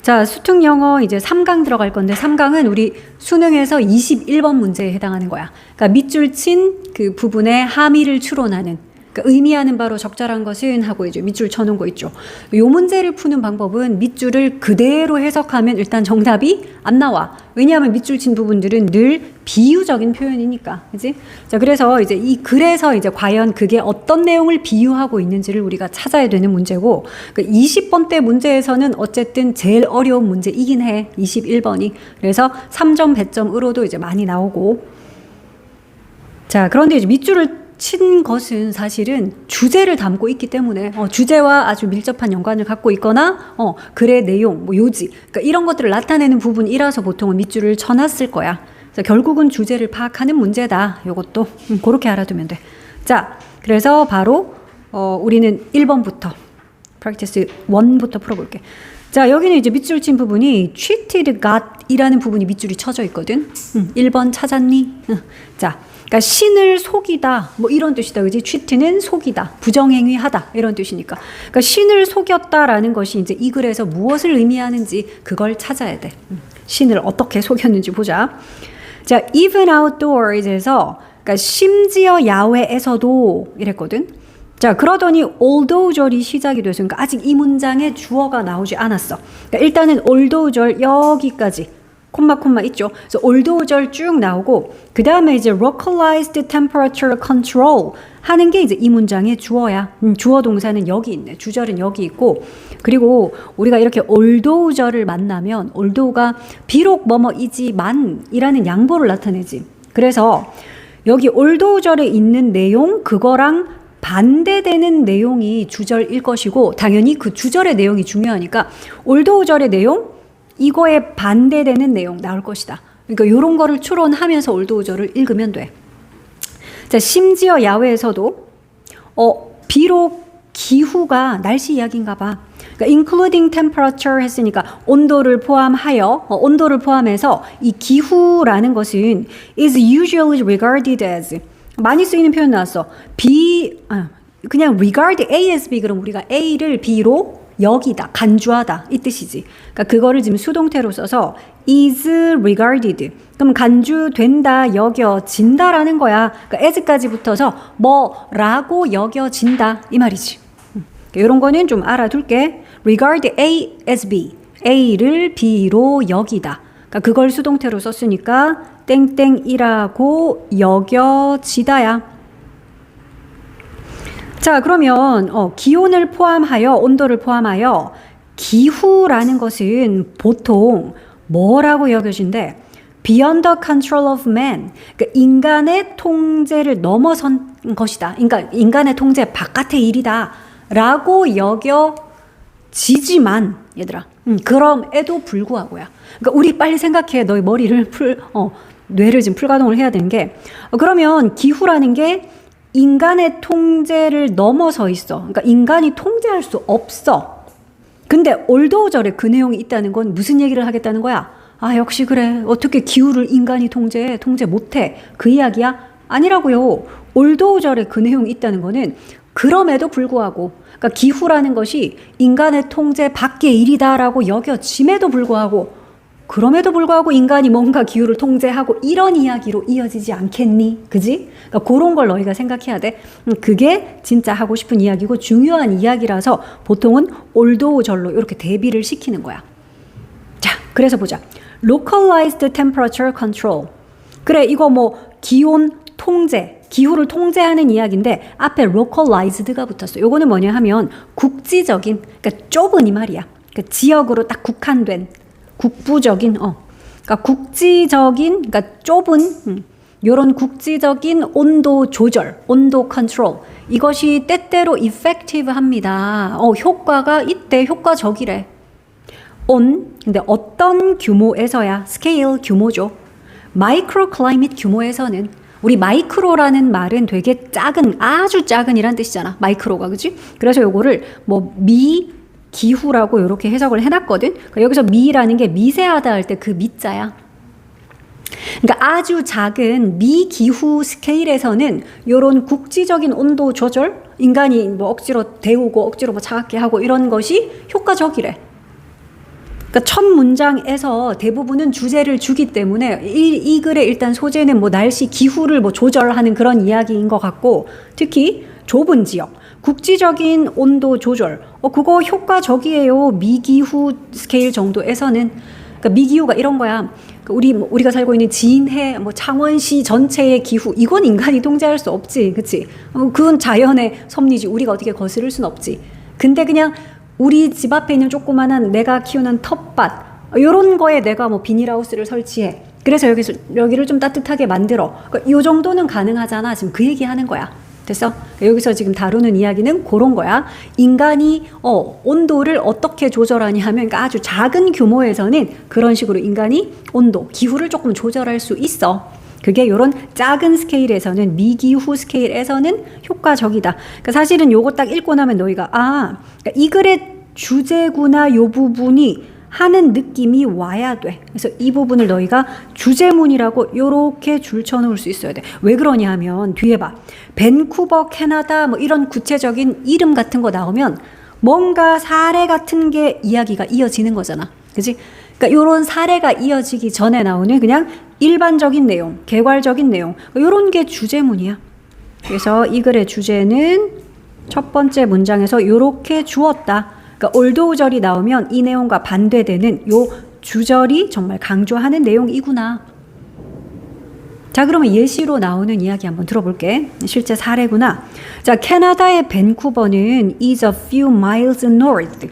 자, 수특 영어 이제 3강 들어갈 건데 3강은 우리 수능에서 21번 문제에 해당하는 거야. 그러니까 밑줄 친 그 부분에 함의를 추론하는, 그러니까 의미하는 바로 적절한 것은 하고 이제 밑줄 쳐놓은 거 있죠. 이 문제를 푸는 방법은 밑줄을 그대로 해석하면 일단 정답이 안 나와. 왜냐하면 밑줄 친 부분들은 늘 비유적인 표현이니까, 그지? 자, 그래서 이제 그래서 이제 과연 그게 어떤 내용을 비유하고 있는지를 우리가 찾아야 되는 문제고, 그 20번대 문제에서는 어쨌든 제일 어려운 문제이긴 해. 21번이. 그래서 3점 배점으로도 이제 많이 나오고. 자, 그런데 이제 밑줄을 친 것은 사실은 주제를 담고 있기 때문에 주제와 아주 밀접한 연관을 갖고 있거나 글의 내용, 뭐 요지, 그러니까 이런 것들을 나타내는 부분이라서 보통은 밑줄을 쳐놨을 거야. 그래서 결국은 주제를 파악하는 문제다. 이것도 그렇게 알아두면 돼. 자, 그래서 바로 우리는 1번부터 practice 1부터 풀어볼게. 자, 여기는 이제 밑줄 친 부분이 cheated got이라는 부분이 밑줄이 쳐져 있거든. 1번 찾았니? 자, 그러니까 신을 속이다, 뭐 이런 뜻이다, 그지? cheat는 속이다, 부정행위하다 이런 뜻이니까. 그러니까 신을 속였다라는 것이 이제 이 글에서 무엇을 의미하는지 그걸 찾아야 돼. 신을 어떻게 속였는지 보자. 자, even outdoors에서, 그러니까 심지어 야외에서도 이랬거든. 자, 그러더니 although 절이 시작이 돼서, 그러니까 아직 이 문장에 주어가 나오지 않았어. 그러니까 일단은 although 절 여기까지. 콤마 있죠. 그래서 although 절 쭉 나오고 그 다음에 이제 localized temperature control 하는 게 이제 이 문장의 주어야. 주어 동사는 여기 있네. 주절은 여기 있고, 그리고 우리가 이렇게 although 절을 만나면 although가 비록 뭐뭐이지만 이라는 양보를 나타내지. 그래서 여기 although 절에 있는 내용 그거랑 반대되는 내용이 주절일 것이고, 당연히 그 주절의 내용이 중요하니까 although 절의 내용 이거에 반대되는 내용 나올 것이다. 그러니까 이런 거를 추론하면서 올도우절을 읽으면 돼. 자, 심지어 야외에서도 비록 기후가 날씨 이야기인가 봐. 그러니까 including temperature 했으니까 온도를 포함하여, 온도를 포함해서 이 기후라는 것은 is usually regarded as, 많이 쓰이는 표현 나왔어. 그냥 regard A as B, 그럼 우리가 A를 B로 여기다, 간주하다 이 뜻이지. 그러니까 그거를 지금 수동태로 써서 is regarded. 그럼 간주된다, 여겨진다라는 거야. 그러니까 as까지 붙어서 뭐라고 여겨진다 이 말이지. 이런 거는 좀 알아둘게. regard A as B. A를 B로 여기다. 그러니까 그걸 수동태로 썼으니까 땡땡이라고 여겨지다야. 자, 그러면 기온을 포함하여, 온도를 포함하여 기후라는 것은 보통 뭐라고 여겨진대? Beyond the control of man. 그러니까 인간의 통제를 넘어선 것이다. 그러니까 인간의 통제 바깥의 일이다 라고 여겨지지만, 얘들아, 그럼에도 불구하고야. 그러니까 우리 빨리 생각해. 너희 머리를 뇌를 지금 풀가동을 해야 되는 게, 그러면 기후라는 게 인간의 통제를 넘어서 있어. 그러니까 인간이 통제할 수 없어. 근데 올도우 절에 그 내용이 있다는 건 무슨 얘기를 하겠다는 거야? 아, 역시 그래. 어떻게 기후를 인간이 통제 못해. 그 이야기야? 아니라고요. 올도우 절에 그 내용이 있다는 거는 그럼에도 불구하고, 그러니까 기후라는 것이 인간의 통제 밖의 일이다라고 여겨짐에도 불구하고, 그럼에도 불구하고 인간이 뭔가 기후를 통제하고 이런 이야기로 이어지지 않겠니? 그지? 그러니까 그런 걸 너희가 생각해야 돼. 그게 진짜 하고 싶은 이야기고 중요한 이야기라서 보통은 올도우 절로 이렇게 대비를 시키는 거야. 자, 그래서 보자. localized temperature control. 그래, 이거 뭐 기온 통제, 기후를 통제하는 이야기인데 앞에 localized가 붙었어. 요거는 뭐냐 하면 국지적인, 그러니까 좁은 이 말이야. 그러니까 지역으로 딱 국한된, 국부적인, 그러니까 국지적인, 그러니까 좁은, 요런 국지적인 온도 조절, 온도 컨트롤. 이것이 때때로 effective 합니다. 효과가 이때 효과적이래. 근데 어떤 규모에서야? 스케일 규모죠. 마이크로 클라이밋 규모에서는, 우리 마이크로라는 말은 되게 작은, 아주 작은 이란 뜻이잖아. 마이크로가, 그치? 그래서 요거를 뭐 기후라고 이렇게 해석을 해놨거든. 그러니까 여기서 미라는 게 미세하다 할 때 그 미자야. 그러니까 아주 작은 미기후 스케일에서는 이런 국지적인 온도 조절, 인간이 뭐 억지로 데우고 억지로 뭐 차갑게 하고 이런 것이 효과적이래. 그러니까 첫 문장에서 대부분은 주제를 주기 때문에 이 글의 일단 소재는 뭐 날씨, 기후를 뭐 조절하는 그런 이야기인 것 같고, 특히 좁은 지역, 국지적인 온도 조절, 그거 효과적이에요. 미기후 스케일 정도에서는. 그러니까 미기후가 이런 거야. 우리가 살고 있는 진해, 뭐 창원시 전체의 기후, 이건 인간이 통제할 수 없지, 그치? 그건 자연의 섭리지. 우리가 어떻게 거스를 순 없지. 근데 그냥 우리 집 앞에 있는 조그만한 내가 키우는 텃밭, 이런 거에 내가 뭐 비닐하우스를 설치해. 그래서 여기를 좀 따뜻하게 만들어. 그러니까 이 정도는 가능하잖아. 지금 그 얘기 하는 거야. 됐어? 여기서 지금 다루는 이야기는 그런 거야. 인간이 온도를 어떻게 조절하냐 하면, 그러니까 아주 작은 규모에서는 그런 식으로 인간이 온도, 기후를 조금 조절할 수 있어. 그게 이런 작은 스케일에서는, 미기후 스케일에서는 효과적이다. 그러니까 사실은 요거 딱 읽고 나면 너희가 그러니까 이 글의 주제구나 요 부분이 하는 느낌이 와야 돼. 그래서 이 부분을 너희가 주제문이라고 요렇게 줄쳐놓을 수 있어야 돼. 왜 그러냐 하면 뒤에 봐. 밴쿠버, 캐나다 뭐 이런 구체적인 이름 같은 거 나오면 뭔가 사례 같은 게 이야기가 이어지는 거잖아. 그치? 그러니까 요런 사례가 이어지기 전에 나오는 그냥 일반적인 내용, 개괄적인 내용, 요런 게 주제문이야. 그래서 이 글의 주제는 첫 번째 문장에서 요렇게 주었다. 그러니까 올도우절이 나오면 이 내용과 반대되는 요 주절이 정말 강조하는 내용이구나. 자, 그러면 예시로 나오는 이야기 한번 들어볼게. 실제 사례구나. 자, 캐나다의 밴쿠버는 is a few miles north.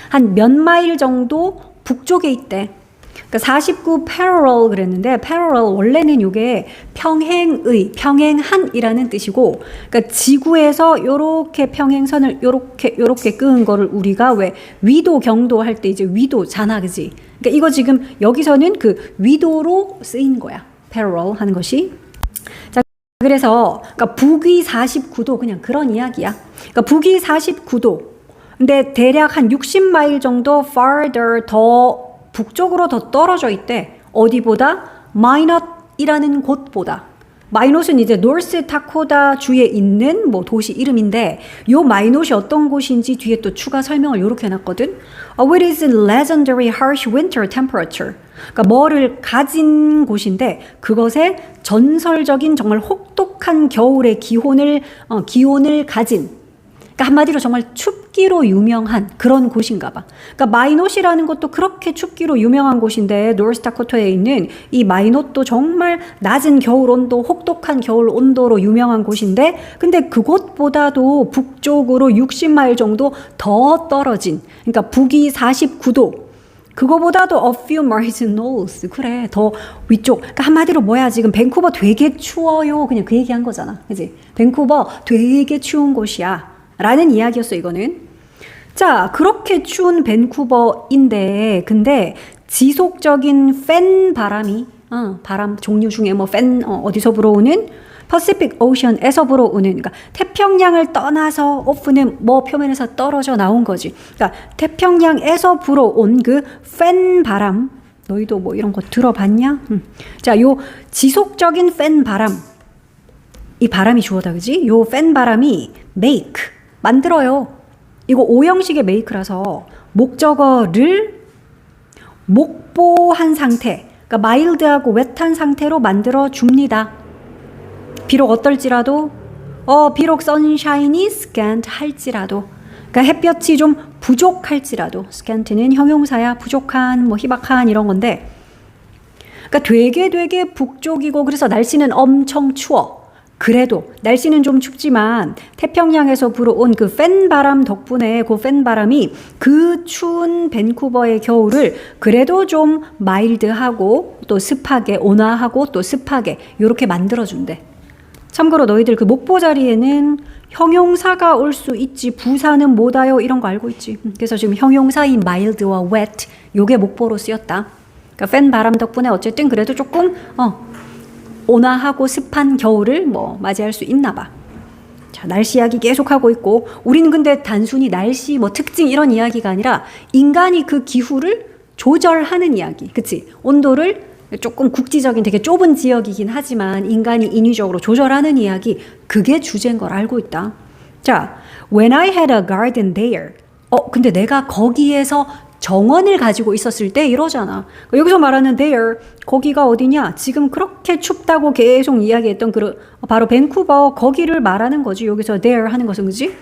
한 몇 마일 정도 북쪽에 있대. 그러니까 49 parallel 그랬는데, parallel 원래는 이게 평행한이라는 뜻이고, 그러니까 지구에서 요렇게 평행선을 요렇게 끄은 거를 우리가 왜 위도 경도 할 때 이제 위도잖아, 그지? 그러니까 이거 지금 여기서는 그 위도로 쓰인 거야. parallel 하는 것이. 자, 그래서 그러니까 북위 49도 그냥 그런 이야기야. 그러니까 북위 49도. 근데 대략 한 60마일 정도 farther 더 북쪽으로 더 떨어져 있대. 어디보다? 마이넛이라는 곳보다. 마이넛은 이제 노스 다코타 주에 있는 뭐 도시 이름인데, 요 마이넛이 어떤 곳인지 뒤에 또 추가 설명을 이렇게 해놨거든. It is a legendary harsh winter temperature. 그러니까 뭐를 가진 곳인데 그것에 전설적인 정말 혹독한 겨울의 기온을 가진. 그러니까 한마디로 정말 춥기로 유명한 그런 곳인가 봐. 그러니까 마이넛이라는 것도 그렇게 춥기로 유명한 곳인데, 노스다코타에 있는 이 마이넛도 정말 낮은 겨울 온도, 혹독한 겨울 온도로 유명한 곳인데, 근데 그곳보다도 북쪽으로 60마일 정도 더 떨어진, 그러니까 북위 49도, 그거보다도 a few miles north. 그래, 더 위쪽. 그러니까 한마디로 뭐야, 지금 밴쿠버 되게 추워요. 그냥 그 얘기한 거잖아. 그지? 밴쿠버 되게 추운 곳이야. 라는 이야기였어, 이거는. 자, 그렇게 추운 밴쿠버인데, 근데 지속적인 팬 바람이, 바람 종류 중에 뭐 어디서 불어오는? 퍼시픽 오션에서 불어오는, 그러니까 태평양을 떠나서 오프는 뭐 표면에서 떨어져 나온 거지. 그러니까 태평양에서 불어온 그 팬 바람, 너희도 뭐 이런 거 들어봤냐? 자, 요 지속적인 팬 바람, 이 바람이 주어다, 그지? 요 팬 바람이 make, 만들어요. 이거 오형식의 make라서 목적어를 목보한 상태, 그러니까 마일드하고 웻한 상태로 만들어 줍니다. 비록 어떨지라도, 비록 선샤인이 scant 할지라도, 그러니까 햇볕이 좀 부족할지라도, scant는 형용사야. 부족한, 뭐 희박한 이런 건데, 그러니까 되게 북쪽이고, 그래서 날씨는 엄청 추워. 그래도 날씨는 좀 춥지만 태평양에서 불어온 그 팬 바람 덕분에 그 팬 바람이 그 추운 밴쿠버의 겨울을 그래도 좀 마일드하고 또 습하게, 온화하고 또 습하게 이렇게 만들어준대. 참고로 너희들 그 목보 자리에는 형용사가 올 수 있지. 부사는 못 와요 이런 거 알고 있지. 그래서 지금 형용사인 mild와 wet 요게 목보로 쓰였다. 그러니까 팬 바람 덕분에 어쨌든 그래도 조금 온화하고 습한 겨울을 뭐 맞이할 수 있나 봐. 자, 날씨 이야기 계속하고 있고, 우리는 근데 단순히 날씨 뭐 특징 이런 이야기가 아니라 인간이 그 기후를 조절하는 이야기. 그치? 온도를 조금 국지적인 되게 좁은 지역이긴 하지만 인간이 인위적으로 조절하는 이야기, 그게 주제인 걸 알고 있다. 자, when I had a garden there. 근데 내가 거기에서 정원을 가지고 있었을 때 이러잖아. 여기서 말하는 there, 거기가 어디냐? 지금 그렇게 춥다고 계속 이야기했던 바로 밴쿠버 거기를 말하는 거지. 여기서 there 하는 것은 그지?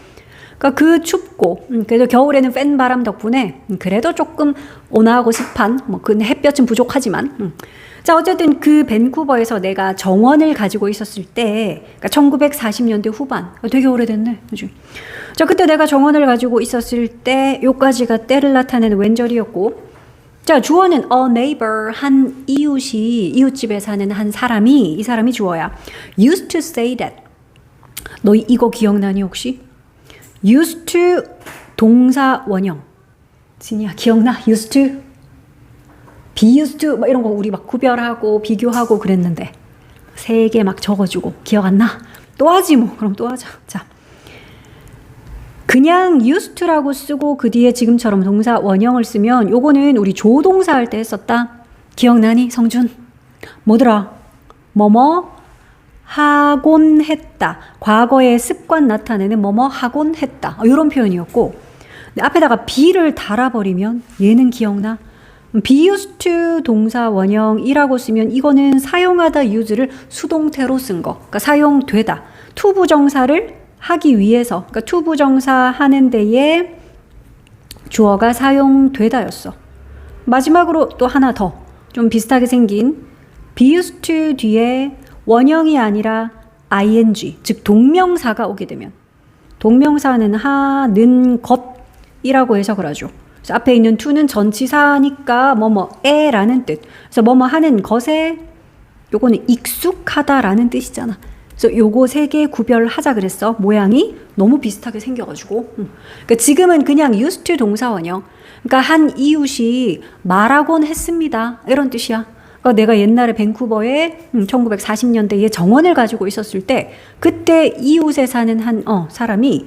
그러니까 그 춥고 그래도 겨울에는 팬 바람 덕분에 그래도 조금 온화하고 습한 그 햇볕은 부족하지만 자 어쨌든 그 밴쿠버에서 내가 정원을 가지고 있었을 때 그러니까 1940년대 후반 되게 오래됐네. 그죠? 자 그때 내가 정원을 가지고 있었을 때 요까지가 때를 나타내는 왼절이었고 자 주어는 a neighbor 한 이웃집에 사는 한 사람이 이 사람이 주어야 used to say that 너 이거 기억나니 혹시? used to 동사 원형 진이야 기억나? used to be used to 막 이런 거 우리 막 구별하고 비교하고 그랬는데 3개 막 적어주고 기억 안 나? 또 하지 뭐 그럼 또 하자. 자 그냥 used to라고 쓰고 그 뒤에 지금처럼 동사 원형을 쓰면 요거는 우리 조동사 할 때 했었다. 기억나니 성준? 뭐더라? 뭐뭐 하곤 했다. 과거의 습관 나타내는 뭐뭐 하곤 했다. 이런 표현이었고 앞에다가 be를 달아버리면 얘는 기억나? be used to 동사 원형이라고 쓰면 이거는 사용하다 use를 수동태로 쓴 거. 그러니까 사용되다. to 부정사를 하기 위해서 그러니까 to 부정사 하는 데에 주어가 사용되다였어. 마지막으로 또 하나 더 좀 비슷하게 생긴 be used to 뒤에 원형이 아니라 ing 즉 동명사가 오게 되면 동명사는 하는 것이라고 해석을 하죠. 그래서 앞에 있는 to는 전치사니까 뭐뭐에라는 뜻. 그래서 뭐뭐 하는 것에 요거는 익숙하다라는 뜻이잖아. 그래서 요거 3개 구별하자 그랬어. 모양이 너무 비슷하게 생겨가지고. 그러니까 지금은 그냥 used to 동사 원형. 그러니까 한 이웃이 말하곤 했습니다. 이런 뜻이야. 그러니까 내가 옛날에 밴쿠버에 1940년대에 정원을 가지고 있었을 때 그때 이웃에 사는 한 사람이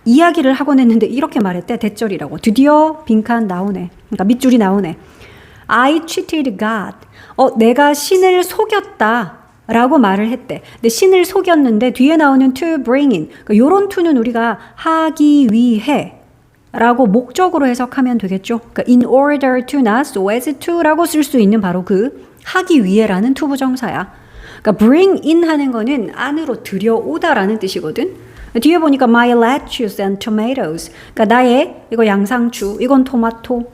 이야기를 하곤 했는데 이렇게 말했대. 대절이라고. 드디어 빈칸 나오네. 그러니까 밑줄이 나오네. I cheated God. 내가 신을 속였다. 라고 말을 했대. 근데 신을 속였는데 뒤에 나오는 to bring in. 그러니까 요런 to는 우리가 하기 위해 라고 목적으로 해석하면 되겠죠. 그러니까 in order to나 so as to라고 쓸 수 있는 바로 그 하기 위해라는 to 부정사야. 그러니까 bring in 하는 거는 안으로 들여오다라는 뜻이거든. 뒤에 보니까 my lettuce and tomatoes. 그러니까 나의 이거 양상추, 이건 토마토.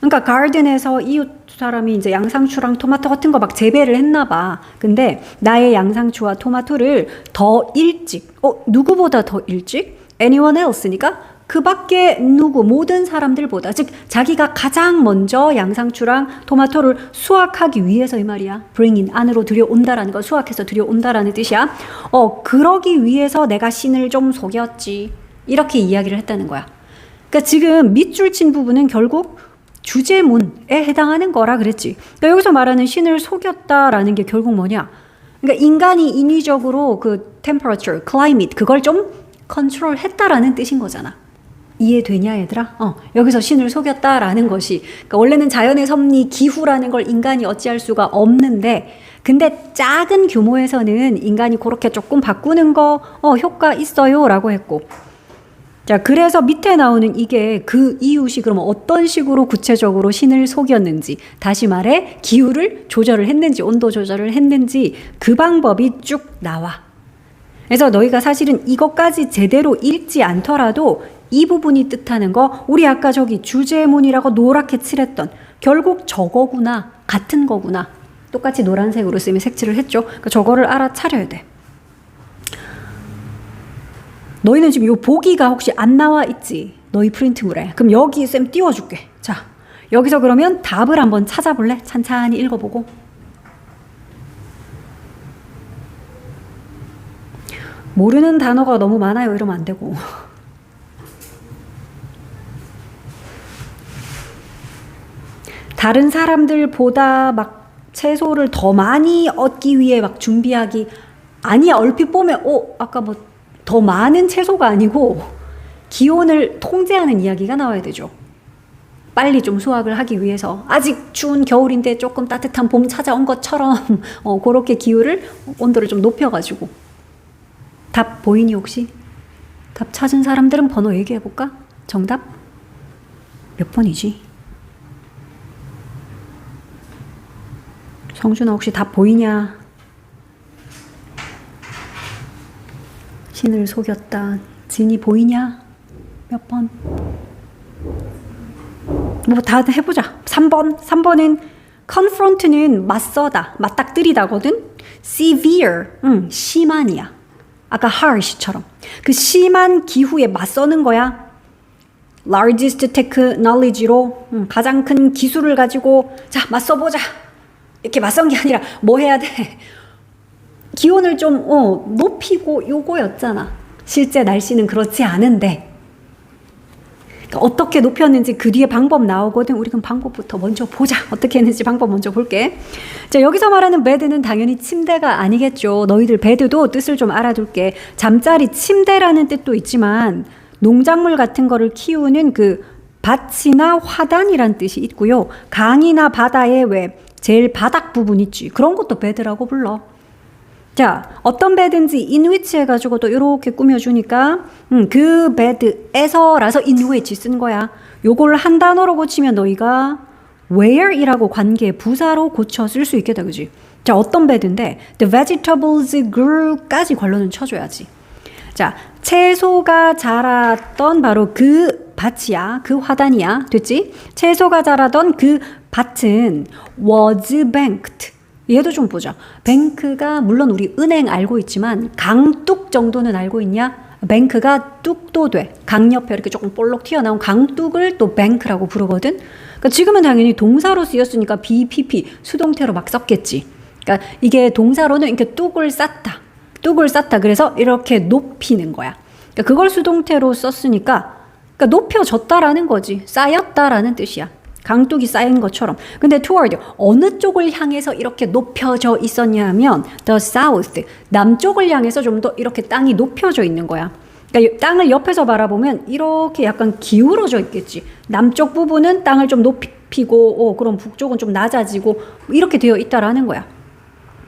그러니까 가든에서 이웃 사람이 이제 양상추랑 토마토 같은 거 막 재배를 했나 봐. 근데 나의 양상추와 토마토를 더 일찍, 누구보다 더 일찍? anyone else니까 그 밖에 모든 사람들보다, 즉 자기가 가장 먼저 양상추랑 토마토를 수확하기 위해서 이 말이야. bring in, 안으로 들여온다라는 거, 수확해서 들여온다라는 뜻이야. 그러기 위해서 내가 신을 좀 속였지. 이렇게 이야기를 했다는 거야. 그러니까 지금 밑줄 친 부분은 결국 주제문에 해당하는 거라 그랬지. 그러니까 여기서 말하는 신을 속였다라는 게 결국 뭐냐? 그러니까 인간이 인위적으로 그 temperature, climate 그걸 좀 컨트롤했다라는 뜻인 거잖아. 이해되냐 얘들아? 여기서 신을 속였다라는 것이 그러니까 원래는 자연의 섭리, 기후라는 걸 인간이 어찌할 수가 없는데 근데 작은 규모에서는 인간이 그렇게 조금 바꾸는 거 효과 있어요 라고 했고 자 그래서 밑에 나오는 이게 그 이웃이 그러면 어떤 식으로 구체적으로 신을 속였는지 다시 말해 기후를 조절을 했는지 온도 조절을 했는지 그 방법이 쭉 나와. 그래서 너희가 사실은 이것까지 제대로 읽지 않더라도 이 부분이 뜻하는 거 우리 아까 저기 주제문이라고 노랗게 칠했던 결국 저거구나 같은 거구나 똑같이 노란색으로 쓰면 색칠을 했죠. 그러니까 저거를 알아차려야 돼. 너희는 지금 요 보기가 혹시 안 나와 있지? 너희 프린트물에. 그럼 여기 쌤 띄워줄게. 자 여기서 그러면 답을 한번 찾아볼래? 찬찬히 읽어보고. 모르는 단어가 너무 많아요. 이러면 안 되고. 다른 사람들보다 막 채소를 더 많이 얻기 위해 막 준비하기 아니야. 얼핏 보면 아까 뭐 더 많은 채소가 아니고 기온을 통제하는 이야기가 나와야 되죠. 빨리 좀 수확을 하기 위해서 아직 추운 겨울인데 조금 따뜻한 봄 찾아온 것처럼 그렇게 기후를 온도를 좀 높여가지고. 답 보이니 혹시? 답 찾은 사람들은 번호 얘기해볼까? 정답? 몇 번이지? 성준아 혹시 답 보이냐? 신을 속였다. 진이 보이냐? 몇 번? 뭐 다 해보자. 3번. 3번은 confront는 맞서다, 맞닥뜨리다거든. severe, 심한이야. 아까 harsh처럼. 그 심한 기후에 맞서는 거야. largest technology로 가장 큰 기술을 가지고 자 맞서보자. 이렇게 맞선 게 아니라 뭐 해야 돼? 기온을 좀 높이고 요거였잖아. 실제 날씨는 그렇지 않은데. 그러니까 어떻게 높였는지 그 뒤에 방법 나오거든. 우리 그럼 방법부터 먼저 보자. 어떻게 했는지 방법 먼저 볼게. 자, 여기서 말하는 bed는 당연히 침대가 아니겠죠. 너희들 bed도 뜻을 좀 알아둘게. 잠자리 침대라는 뜻도 있지만 농작물 같은 거를 키우는 그 밭이나 화단이란 뜻이 있고요. 강이나 바다에 왜 제일 바닥 부분 있지. 그런 것도 bed라고 불러. 자, 어떤 bed인지 in which 해가지고 또 이렇게 꾸며주니까 그 bed에서라서 in which 쓴 거야. 요걸 한 단어로 고치면 너희가 where이라고 관계 부사로 고쳐 쓸 수 있겠다, 그지? 자, 어떤 bed인데 the vegetables grew까지 관로는 쳐줘야지. 자, 채소가 자랐던 바로 그 밭이야. 그 화단이야. 됐지? 채소가 자라던 그 밭은 was banked. 얘도 좀 보자. 뱅크가 물론 우리 은행 알고 있지만 강둑 정도는 알고 있냐? 뱅크가 뚝도 돼. 강 옆에 이렇게 조금 볼록 튀어나온 강둑을 또 뱅크라고 부르거든. 그러니까 지금은 당연히 동사로 쓰였으니까 BPP 수동태로 막 썼겠지. 그러니까 이게 동사로는 이렇게 뚝을 쌓다. 뚝을 쌓다. 그래서 이렇게 높이는 거야. 그러니까 그걸 수동태로 썼으니까 그러니까 높여졌다라는 거지. 쌓였다라는 뜻이야. 강둑이 쌓인 것처럼. 근데 toward 어느 쪽을 향해서 이렇게 높여져 있었냐면 the south 남쪽을 향해서 좀 더 이렇게 땅이 높여져 있는 거야. 그러니까 땅을 옆에서 바라보면 이렇게 약간 기울어져 있겠지. 남쪽 부분은 땅을 좀 높이고 그럼 북쪽은 좀 낮아지고 이렇게 되어 있다라는 거야.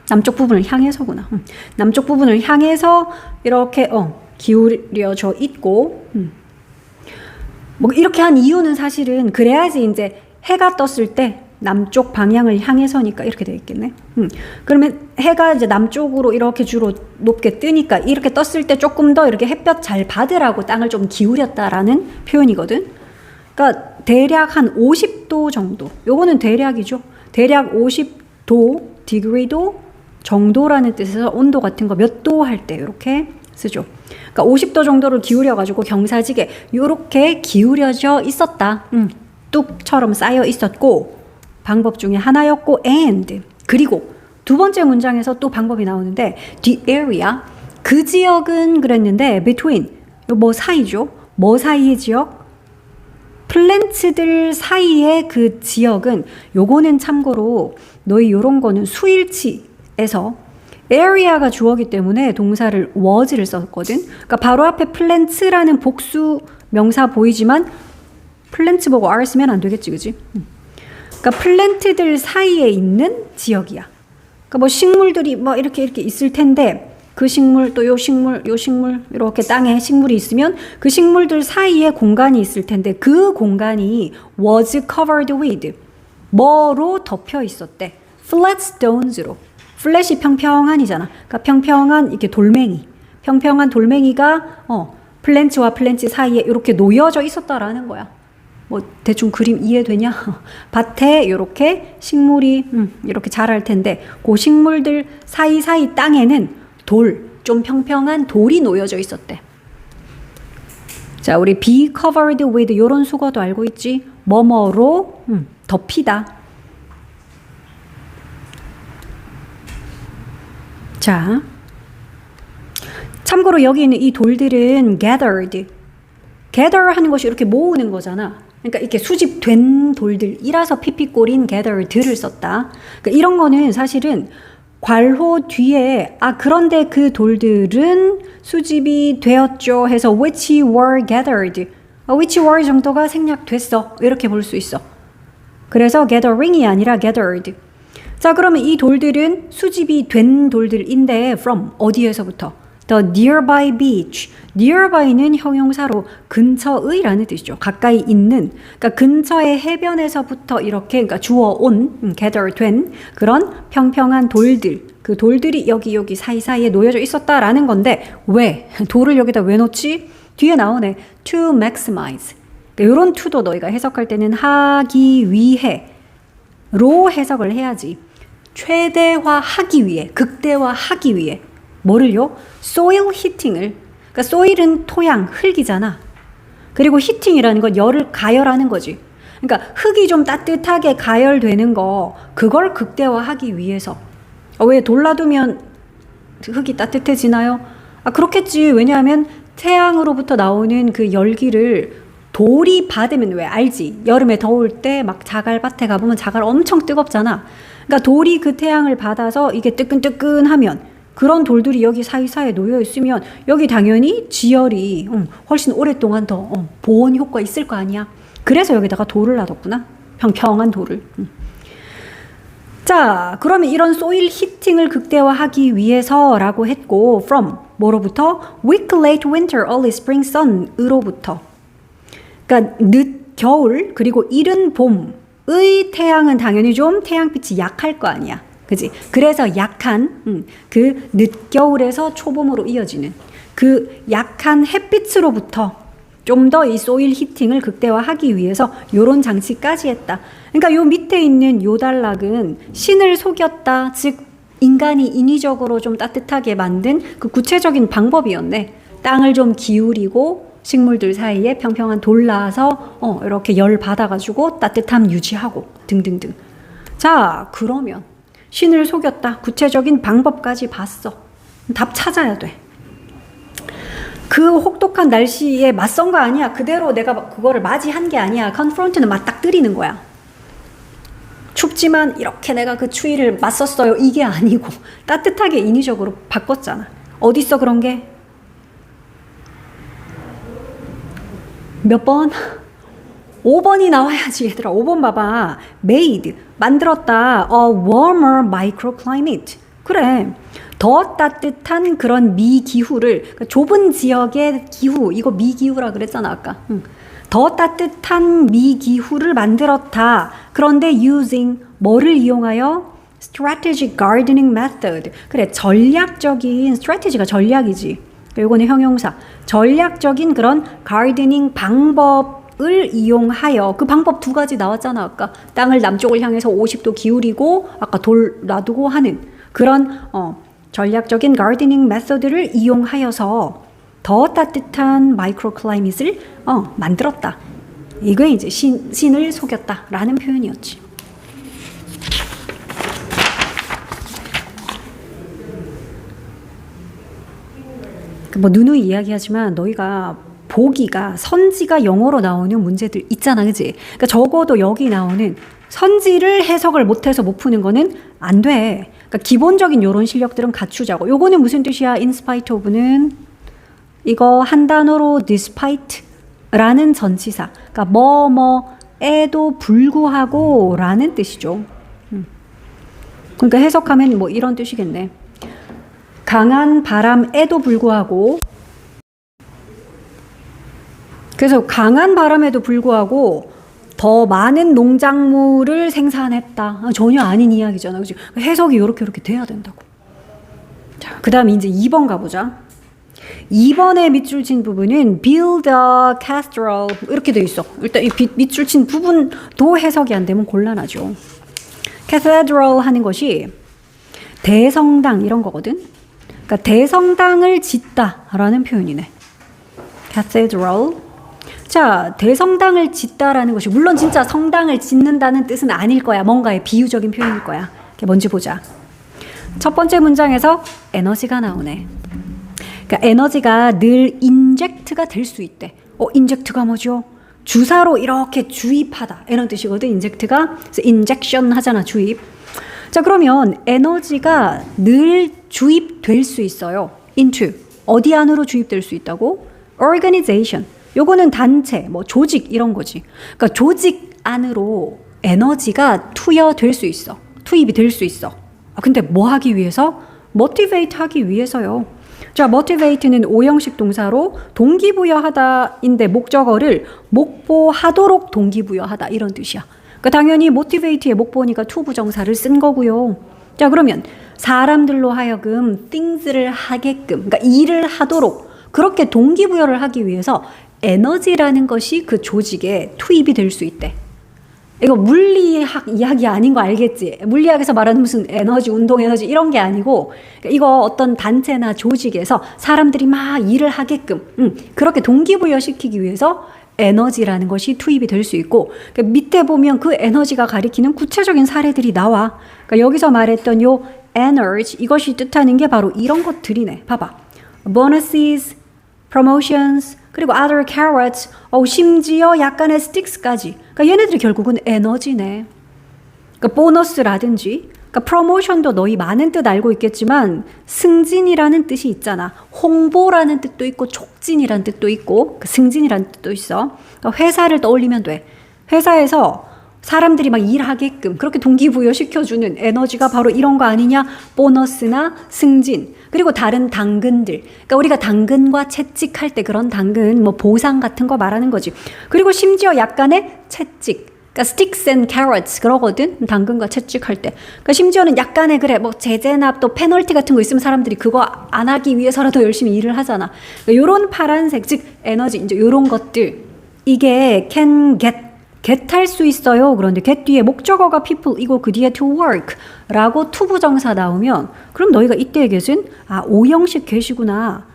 남쪽 부분을 향해서구나. 남쪽 부분을 향해서 이렇게 기울여져 있고 뭐 이렇게 한 이유는 사실은 그래야지 이제 해가 떴을 때 남쪽 방향을 향해서니까 이렇게 되어 있겠네. 그러면 해가 이제 남쪽으로 이렇게 주로 높게 뜨니까 이렇게 떴을 때 조금 더 이렇게 햇볕 잘 받으라고 땅을 좀 기울였다라는 표현이거든. 그러니까 대략 한 50도 정도. 요거는 대략이죠. 대략 50도, 디그리도 정도라는 뜻에서 온도 같은 거 몇 도 할 때 이렇게 쓰죠. 그러니까 50도 정도를 기울여가지고 경사지게 이렇게 기울여져 있었다. 뚝처럼 쌓여 있었고 방법 중에 하나였고 and 그리고 두 번째 문장에서 또 방법이 나오는데 the area 그 지역은 그랬는데 between 뭐 사이죠. 뭐 사이의 지역? 플랜츠들 사이의 그 지역은 요거는 참고로 너희 요런 거는 수일치에서 area가 주어기 때문에 동사를 was를 썼거든. 그러니까 바로 앞에 plant라는 복수 명사 보이지만 플랜츠 보고 R 쓰면 안 되겠지, 그지? 그러니까 플랜트들 사이에 있는 지역이야. 그러니까 뭐 식물들이 뭐 이렇게 있을 텐데 그 식물 또 요 식물 이렇게 땅에 식물이 있으면 그 식물들 사이에 공간이 있을 텐데 그 공간이 was covered with 뭐로 덮여 있었대? flat stones로. 플랫이 평평한이잖아. 그러니까 평평한 이렇게 돌멩이. 평평한 돌멩이가 플랜츠와 플랜츠 사이에 이렇게 놓여져 있었다라는 거야. 뭐 대충 그림 이해되냐? 밭에 이렇게 식물이 이렇게 자랄 텐데 그 식물들 사이사이 땅에는 좀 평평한 돌이 놓여져 있었대. 자, 우리 be covered with 이런 수거도 알고 있지? 뭐뭐로 덮이다. 자, 참고로 여기 있는 이 돌들은 gather 하는 것이 이렇게 모으는 거잖아. 그러니까 이렇게 수집된 돌들이라서 피피꼴인 gather들을 썼다. 그러니까 이런 거는 사실은 괄호 뒤에 그런데 그 돌들은 수집이 되었죠 해서 which were gathered which were 정도가 생략됐어 이렇게 볼 수 있어. 그래서 gathering이 아니라 gathered. 자, 그러면 이 돌들은 수집이 된 돌들인데 from 어디에서부터? The nearby beach. nearby는 형용사로 근처의라는 뜻이죠. 가까이 있는. 그러니까 근처의 해변에서부터 이렇게 그러니까 주워온, gather된 그런 평평한 돌들. 그 돌들이 여기 사이사이에 놓여져 있었다라는 건데 왜? 돌을 여기다 왜 놓지? 뒤에 나오네. To maximize. 그러니까 이런 to도 너희가 해석할 때는 하기 위해 로 해석을 해야지. 최대화하기 위해, 극대화하기 위해 뭐를요? soil heating을. 그러니까 soil은 토양, 흙이잖아. 그리고 heating이라는 건 열을 가열하는 거지. 그러니까 흙이 좀 따뜻하게 가열되는 거 그걸 극대화하기 위해서. 왜 돌 놔두면 흙이 따뜻해지나요? 그렇겠지. 왜냐하면 태양으로부터 나오는 그 열기를 돌이 받으면 왜 알지? 여름에 더울 때 막 자갈밭에 가보면 자갈 엄청 뜨겁잖아. 그러니까 돌이 그 태양을 받아서 이게 뜨끈뜨끈하면 그런 돌들이 여기 사이사이에 놓여 있으면 여기 당연히 지열이 훨씬 오랫동안 더 보온 효과 있을 거 아니야. 그래서 여기다가 돌을 놔뒀구나. 평평한 돌을. 자, 그러면 이런 소일 히팅을 극대화하기 위해서라고 했고 from 뭐로부터? weak late winter early spring sun으로부터. 그러니까 늦 겨울 그리고 이른 봄의 태양은 당연히 좀 태양빛이 약할 거 아니야. 그지? 그래서 약한 그 늦겨울에서 초봄으로 이어지는 그 약한 햇빛으로부터 좀 더 이 소일 히팅을 극대화하기 위해서 요런 장치까지 했다. 그러니까 요 밑에 있는 요 단락은 신을 속였다. 즉 인간이 인위적으로 좀 따뜻하게 만든 그 구체적인 방법이었네. 땅을 좀 기울이고 식물들 사이에 평평한 돌 낳아서 이렇게 열 받아가지고 따뜻함 유지하고 등등등. 자, 그러면 신을 속였다. 구체적인 방법까지 봤어. 답 찾아야 돼. 그 혹독한 날씨에 맞선 거 아니야. 그대로 내가 그거를 맞이한 게 아니야. confront는 맞닥뜨리는 거야. 춥지만 이렇게 내가 그 추위를 맞섰어요. 이게 아니고 따뜻하게 인위적으로 바꿨잖아. 어딨어 그런 게? 몇 번? 5번이 나와야지 얘들아. 5번 봐봐. made, 만들었다. A warmer microclimate. 그래. 더 따뜻한 그런 미기후를, 그러니까 좁은 지역의 기후, 이거 미기후라 그랬잖아 아까. 더 따뜻한 미기후를 만들었다. 그런데 using 뭐를 이용하여? strategic gardening method. 그래, 전략적인, strategy가 전략이지. 이거는 형용사. 전략적인 그런 gardening 방법을 이용하여. 그 방법 두 가지 나왔잖아 아까. 땅을 남쪽을 향해서 50도 기울이고 아까 돌 놔두고 하는 그런 전략적인 가르데닝 메소드를 이용하여서 더 따뜻한 마이크로클라이밋을 만들었다. 이거 이제 신을 속였다라는 표현이었지. 뭐 누누이 이야기하지만 너희가 보기가 선지가 영어로 나오는 문제들 있잖아, 그지? 그러니까 적어도 여기 나오는 선지를 해석을 못해서 못 푸는 거는 안 돼. 그러니까 기본적인 요런 실력들은 갖추자고. 요거는 무슨 뜻이야? in spite of는 이거 한 단어로 despite라는 전치사. 그러니까 뭐뭐에도 불구하고 라는 뜻이죠. 그러니까 해석하면 뭐 이런 뜻이겠네. 강한 바람에도 불구하고. 그래서 강한 바람에도 불구하고 더 많은 농작물을 생산했다. 전혀 아닌 이야기잖아. 그치? 해석이 이렇게 돼야 된다고. 자, 그 다음에 이제 2번 가보자. 2번의 밑줄 친 부분은 build a cathedral 이렇게 돼 있어. 일단 이 밑줄 친 부분도 해석이 안 되면 곤란하죠. cathedral 하는 것이 대성당 이런 거거든. 그러니까 대성당을 짓다라는 표현이네. cathedral. 자, 대성당을 짓다라는 것이 물론 진짜 성당을 짓는다는 뜻은 아닐 거야. 뭔가의 비유적인 표현일 거야. 뭔지 보자. 첫 번째 문장에서 에너지가 나오네. 그러니까 에너지가 늘 인젝트가 될 수 있대. 인젝트가 뭐죠? 주사로 이렇게 주입하다. 이런 뜻이거든. 인젝트가. 그래서 인젝션 하잖아. 주입. 자, 그러면 에너지가 늘 주입될 수 있어요. into. 어디 안으로 주입될 수 있다고? organization. 요거는 단체, 뭐 조직 이런 거지. 그러니까 조직 안으로 에너지가 투여될 수 있어. 투입이 될 수 있어. 근데 뭐 하기 위해서? motivate 하기 위해서요. 자, motivate는 오형식 동사로 동기부여하다인데 목적어를 목보하도록 동기부여하다 이런 뜻이야. 그러니까 당연히 motivate의 목보니까 to 부정사를 쓴 거고요. 자, 그러면 사람들로 하여금 things를 하게끔, 그러니까 일을 하도록 그렇게 동기부여를 하기 위해서 에너지라는 것이 그 조직에 투입이 될 수 있대. 이거 물리학 이야기 아닌 거 알겠지? 물리학에서 말하는 무슨 에너지, 운동 에너지 이런 게 아니고 이거 어떤 단체나 조직에서 사람들이 막 일을 하게끔 그렇게 동기부여 시키기 위해서 에너지라는 것이 투입이 될 수 있고 그러니까 밑에 보면 그 에너지가 가리키는 구체적인 사례들이 나와. 그러니까 여기서 말했던 요 energy 이것이 뜻하는 게 바로 이런 것들이네. 봐봐. bonuses, promotions, 그리고 other carrots, 심지어 약간의 sticks까지. 그러니까 얘네들이 결국은 에너지네. 그러니까 보너스라든지, 그러니까 프로모션도 너희 많은 뜻 알고 있겠지만 승진이라는 뜻이 있잖아. 홍보라는 뜻도 있고 촉진이라는 뜻도 있고 승진이라는 뜻도 있어. 그러니까 회사를 떠올리면 돼. 회사에서 사람들이 막 일하게끔 그렇게 동기부여 시켜주는 에너지가 바로 이런 거 아니냐? 보너스나 승진 그리고 다른 당근들. 그러니까 우리가 당근과 채찍할 때 그런 당근 뭐 보상 같은 거 말하는 거지. 그리고 심지어 약간의 채찍. 그러니까 sticks and carrots 그러거든. 당근과 채찍할 때. 그러니까 심지어는 약간의 그래 뭐 제재나 또 페널티 같은 거 있으면 사람들이 그거 안 하기 위해서라도 열심히 일을 하잖아. 그러니까 요런 파란색 즉 에너지 이제 요런 것들 이게 can get 할 수 있어요. 그런데 get 뒤에 목적어가 people 이고 그 뒤에 to work 라고 to 부정사 나오면 그럼 너희가 이때의 get은 오형식 get이구나.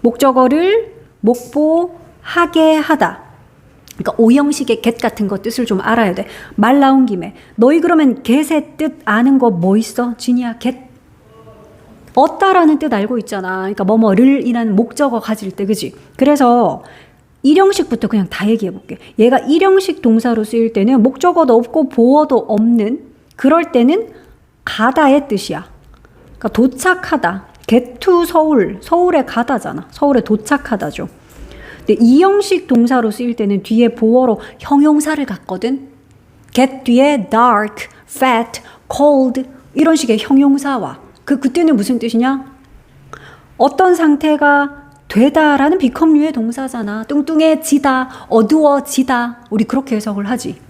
목적어를 목보하게 하다. 그러니까 오형식의 get 같은 거 뜻을 좀 알아야 돼. 말 나온 김에 너희 그러면 get의 뜻 아는 거 뭐 있어? 진이야 get 얻다라는 뜻 알고 있잖아. 그러니까 뭐뭐를 이라는 목적어 가질 때 그지? 그래서 일형식부터 그냥 다 얘기해 볼게. 얘가 일형식 동사로 쓰일 때는 목적어도 없고 보어도 없는 그럴 때는 가다의 뜻이야. 그러니까 도착하다. get to 서울. 서울에 가다잖아. 서울에 도착하다죠. 근데 이형식 동사로 쓰일 때는 뒤에 보어로 형용사를 갖거든. get 뒤에 dark, fat, cold 이런 식의 형용사와 그때는 무슨 뜻이냐? 어떤 상태가 되다라는 비컴류의 동사잖아. 뚱뚱해지다, 어두워지다. 우리 그렇게 해석을 하지.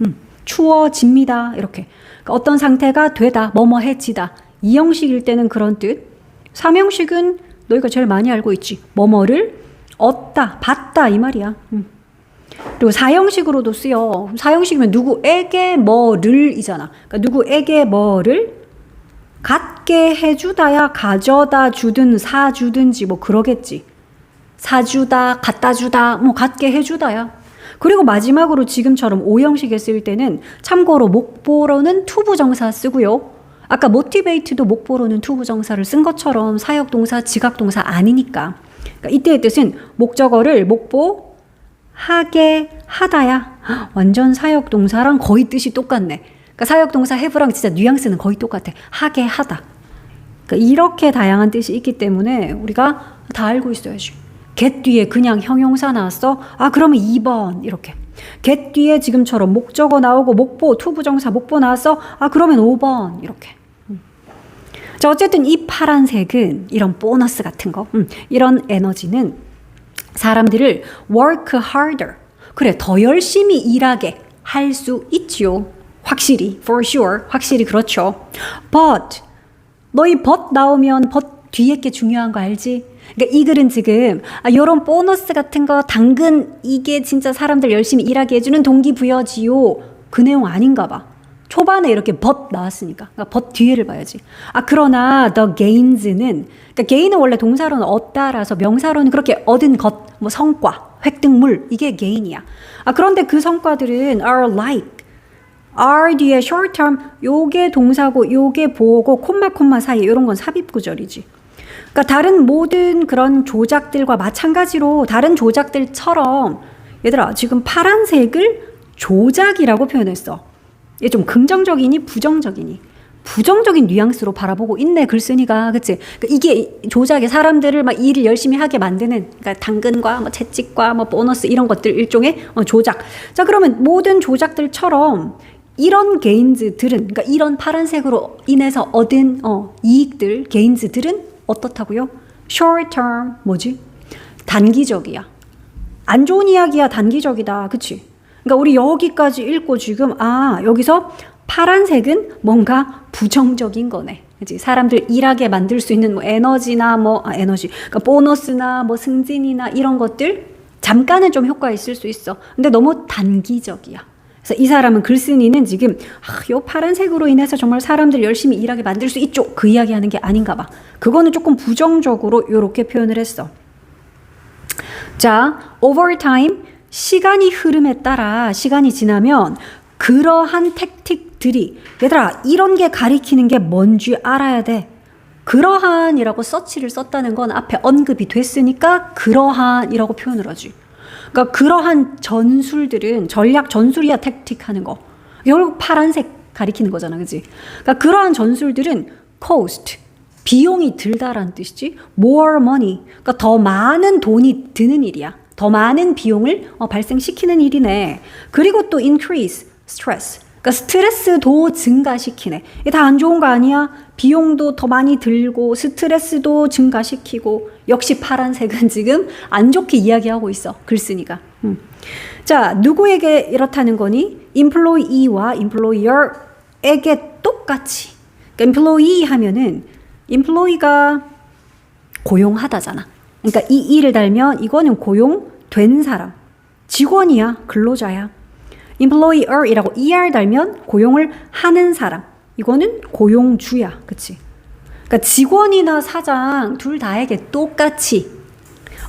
추워집니다. 이렇게. 그러니까 어떤 상태가 되다, 뭐뭐해지다. 이형식일 때는 그런 뜻. 삼형식은 너희가 제일 많이 알고 있지. 뭐뭐를 얻다, 받다 이 말이야. 그리고 사형식으로도 쓰여. 사형식이면 누구에게 뭐를 이잖아. 그러니까 누구에게 뭐를 갖게 해주다야 가져다 주든 사주든지 뭐 그러겠지. 사주다, 갖다 주다, 뭐 갖게 해주다야. 그리고 마지막으로 지금처럼 오형식에 쓸 때는 참고로 목보로는 to 부정사 쓰고요. 아까 motivate도 목보로는 to 부정사를 쓴 것처럼 사역동사, 지각동사 아니니까. 그러니까 이때의 뜻은 목적어를 목보하게 하다야. 완전 사역동사랑 거의 뜻이 똑같네. 그러니까 사역동사 have랑 진짜 뉘앙스는 거의 똑같아. 하게 하다. 그러니까 이렇게 다양한 뜻이 있기 때문에 우리가 다 알고 있어야지. get 뒤에 그냥 형용사 나왔어? 그러면 2번 이렇게. get 뒤에 지금처럼 목적어 나오고 목보, to 부정사 목보 나왔어? 그러면 5번 이렇게. 자, 어쨌든 이 파란색은 이런 보너스 같은 거, 이런 에너지는 사람들을 work harder. 그래, 더 열심히 일하게 할 수 있지요. 확실히, for sure. 확실히 그렇죠. but, 너희 but 나오면 but 뒤에 게 중요한 거 알지? 그러니까 이 글은 지금 이런 보너스 같은 거 당근 이게 진짜 사람들 열심히 일하게 해주는 동기부여지요. 그 내용 아닌가 봐. 초반에 이렇게 but 나왔으니까. 그러니까 but 뒤에를 봐야지. 그러나 the gains는 그러니까 gain은 원래 동사로는 얻다라서 명사로는 그렇게 얻은 것, 뭐 성과, 획득물 이게 gain이야. 그런데 그 성과들은 are like are 뒤에 short term 요게 동사고 요게 보어고 콤마 사이 이런 건 삽입 구절이지. 그러니까 다른 모든 그런 조작들과 마찬가지로 다른 조작들처럼 얘들아 지금 파란색을 조작이라고 표현했어. 얘 좀 긍정적이니 부정적이니? 부정적인 뉘앙스로 바라보고 있네 글쓴이가. 그치? 그러니까 이게 조작이 사람들을 막 일을 열심히 하게 만드는 그러니까 당근과 뭐 채찍과 뭐 보너스 이런 것들 일종의 조작. 자 그러면 모든 조작들처럼 이런 게인즈들은 그러니까 이런 파란색으로 인해서 얻은 이익들 게인즈들은 어떻다고요? short term 뭐지? 단기적이야. 안 좋은 이야기야. 단기적이다. 그치? 그러니까 우리 여기까지 읽고 지금 여기서 파란색은 뭔가 부정적인 거네. 그치? 사람들 일하게 만들 수 있는 뭐 에너지나 에너지, 그러니까 보너스나 뭐 승진이나 이런 것들 잠깐은 좀 효과 있을 수 있어. 근데 너무 단기적이야. 그래서 이 사람은 글쓴이는 지금 요 파란색으로 인해서 정말 사람들 열심히 일하게 만들 수 있죠. 그 이야기하는 게 아닌가 봐. 그거는 조금 부정적으로 이렇게 표현을 했어. 자, over time 시간이 흐름에 따라 시간이 지나면 그러한 택틱들이 얘들아 이런 게 가리키는 게 뭔지 알아야 돼. 그러한이라고 서치를 썼다는 건 앞에 언급이 됐으니까 그러한이라고 표현을 하지. 그러니까 그러한 전술들은 전략 전술이야. 택틱 하는 거 결국 파란색 가리키는 거잖아. 그치? 그러니까 그러한 전술들은 cost 비용이 들다라는 뜻이지. more money 그러니까 더 많은 돈이 드는 일이야. 더 많은 비용을 발생시키는 일이네. 그리고 또 increase stress 그러니까 스트레스도 증가시키네. 이게 다 안 좋은 거 아니야? 비용도 더 많이 들고 스트레스도 증가시키고 역시 파란색은 지금 안 좋게 이야기하고 있어. 글쓴이가. 자, 누구에게 이렇다는 거니? employee와 employer에게 똑같이. 그러니까 employee 하면은 employee가 고용하다잖아. 그러니까 이 일을 달면 이거는 고용된 사람. 직원이야. 근로자야. employer이라고 er 달면 고용을 하는 사람. 이거는 고용주야. 그치? 그러니까 직원이나 사장 둘 다에게 똑같이.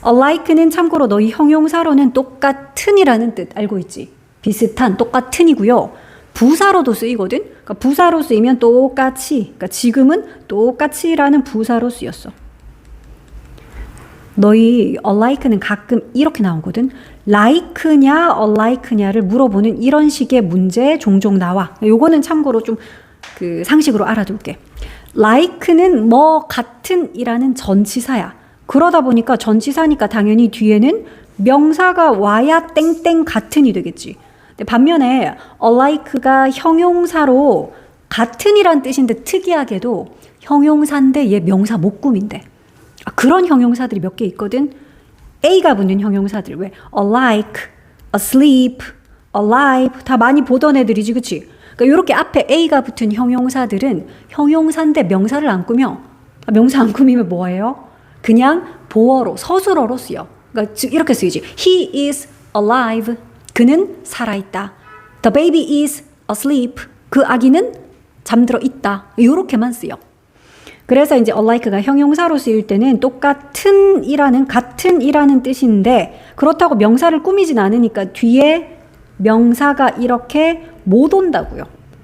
alike는 참고로 너희 형용사로는 똑같은이라는 뜻 알고 있지? 비슷한, 똑같은이고요. 부사로도 쓰이거든? 그러니까 부사로 쓰이면 똑같이. 그러니까 지금은 똑같이라는 부사로 쓰였어. 너희 alike는 가끔 이렇게 나오거든. like냐 alike냐를 물어보는 이런 식의 문제 종종 나와. 요거는 참고로 좀 그 상식으로 알아둘게. like는 뭐 같은 이라는 전치사야. 그러다 보니까 전치사니까 당연히 뒤에는 명사가 와야 땡땡 같은이 되겠지. 근데 반면에 alike가 형용사로 같은이란 뜻인데 특이하게도 형용사인데 얘 명사 목구민데. 그런 형용사들이 몇 개 있거든. A가 붙는 형용사들. 왜? alike, asleep, alive 다 많이 보던 애들이지. 그치? 그러니까 이렇게 앞에 A가 붙은 형용사들은 형용사인데 명사를 안 꾸며. 명사 안 꾸미면 뭐예요? 그냥 보어로, 서술어로 쓰여. 그러니까 이렇게 쓰이지. He is alive. 그는 살아있다. The baby is asleep. 그 아기는 잠들어 있다. 이렇게만 쓰여. 그래서 이제 alike가 형용사로 쓰일 때는 똑같은이라는 같은이라는 뜻인데 그렇다고 명사를 꾸미진 않으니까 뒤에 명사가 이렇게 못 온다고요.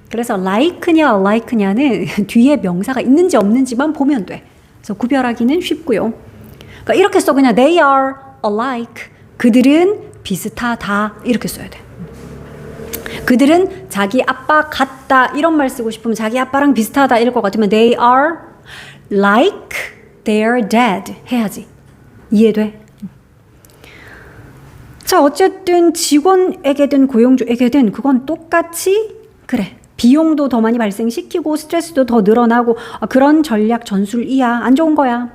그래서 like냐 alike냐는 뒤에 명사가 있는지 없는지만 보면 돼. 그래서 구별하기는 쉽고요. 그러니까 이렇게 써. 그냥 they are alike. 그들은 비슷하다. 이렇게 써야 돼. 그들은 자기 아빠 같다. 이런 말 쓰고 싶으면 자기 아빠랑 비슷하다. 이럴 것 같으면 they are like their dad 해야지. 이해돼? 자, 어쨌든 직원에게든 고용주에게든 그건 똑같이 그래. 비용도 더 많이 발생시키고 스트레스도 더 늘어나고 그런 전략 전술이야. 안 좋은 거야.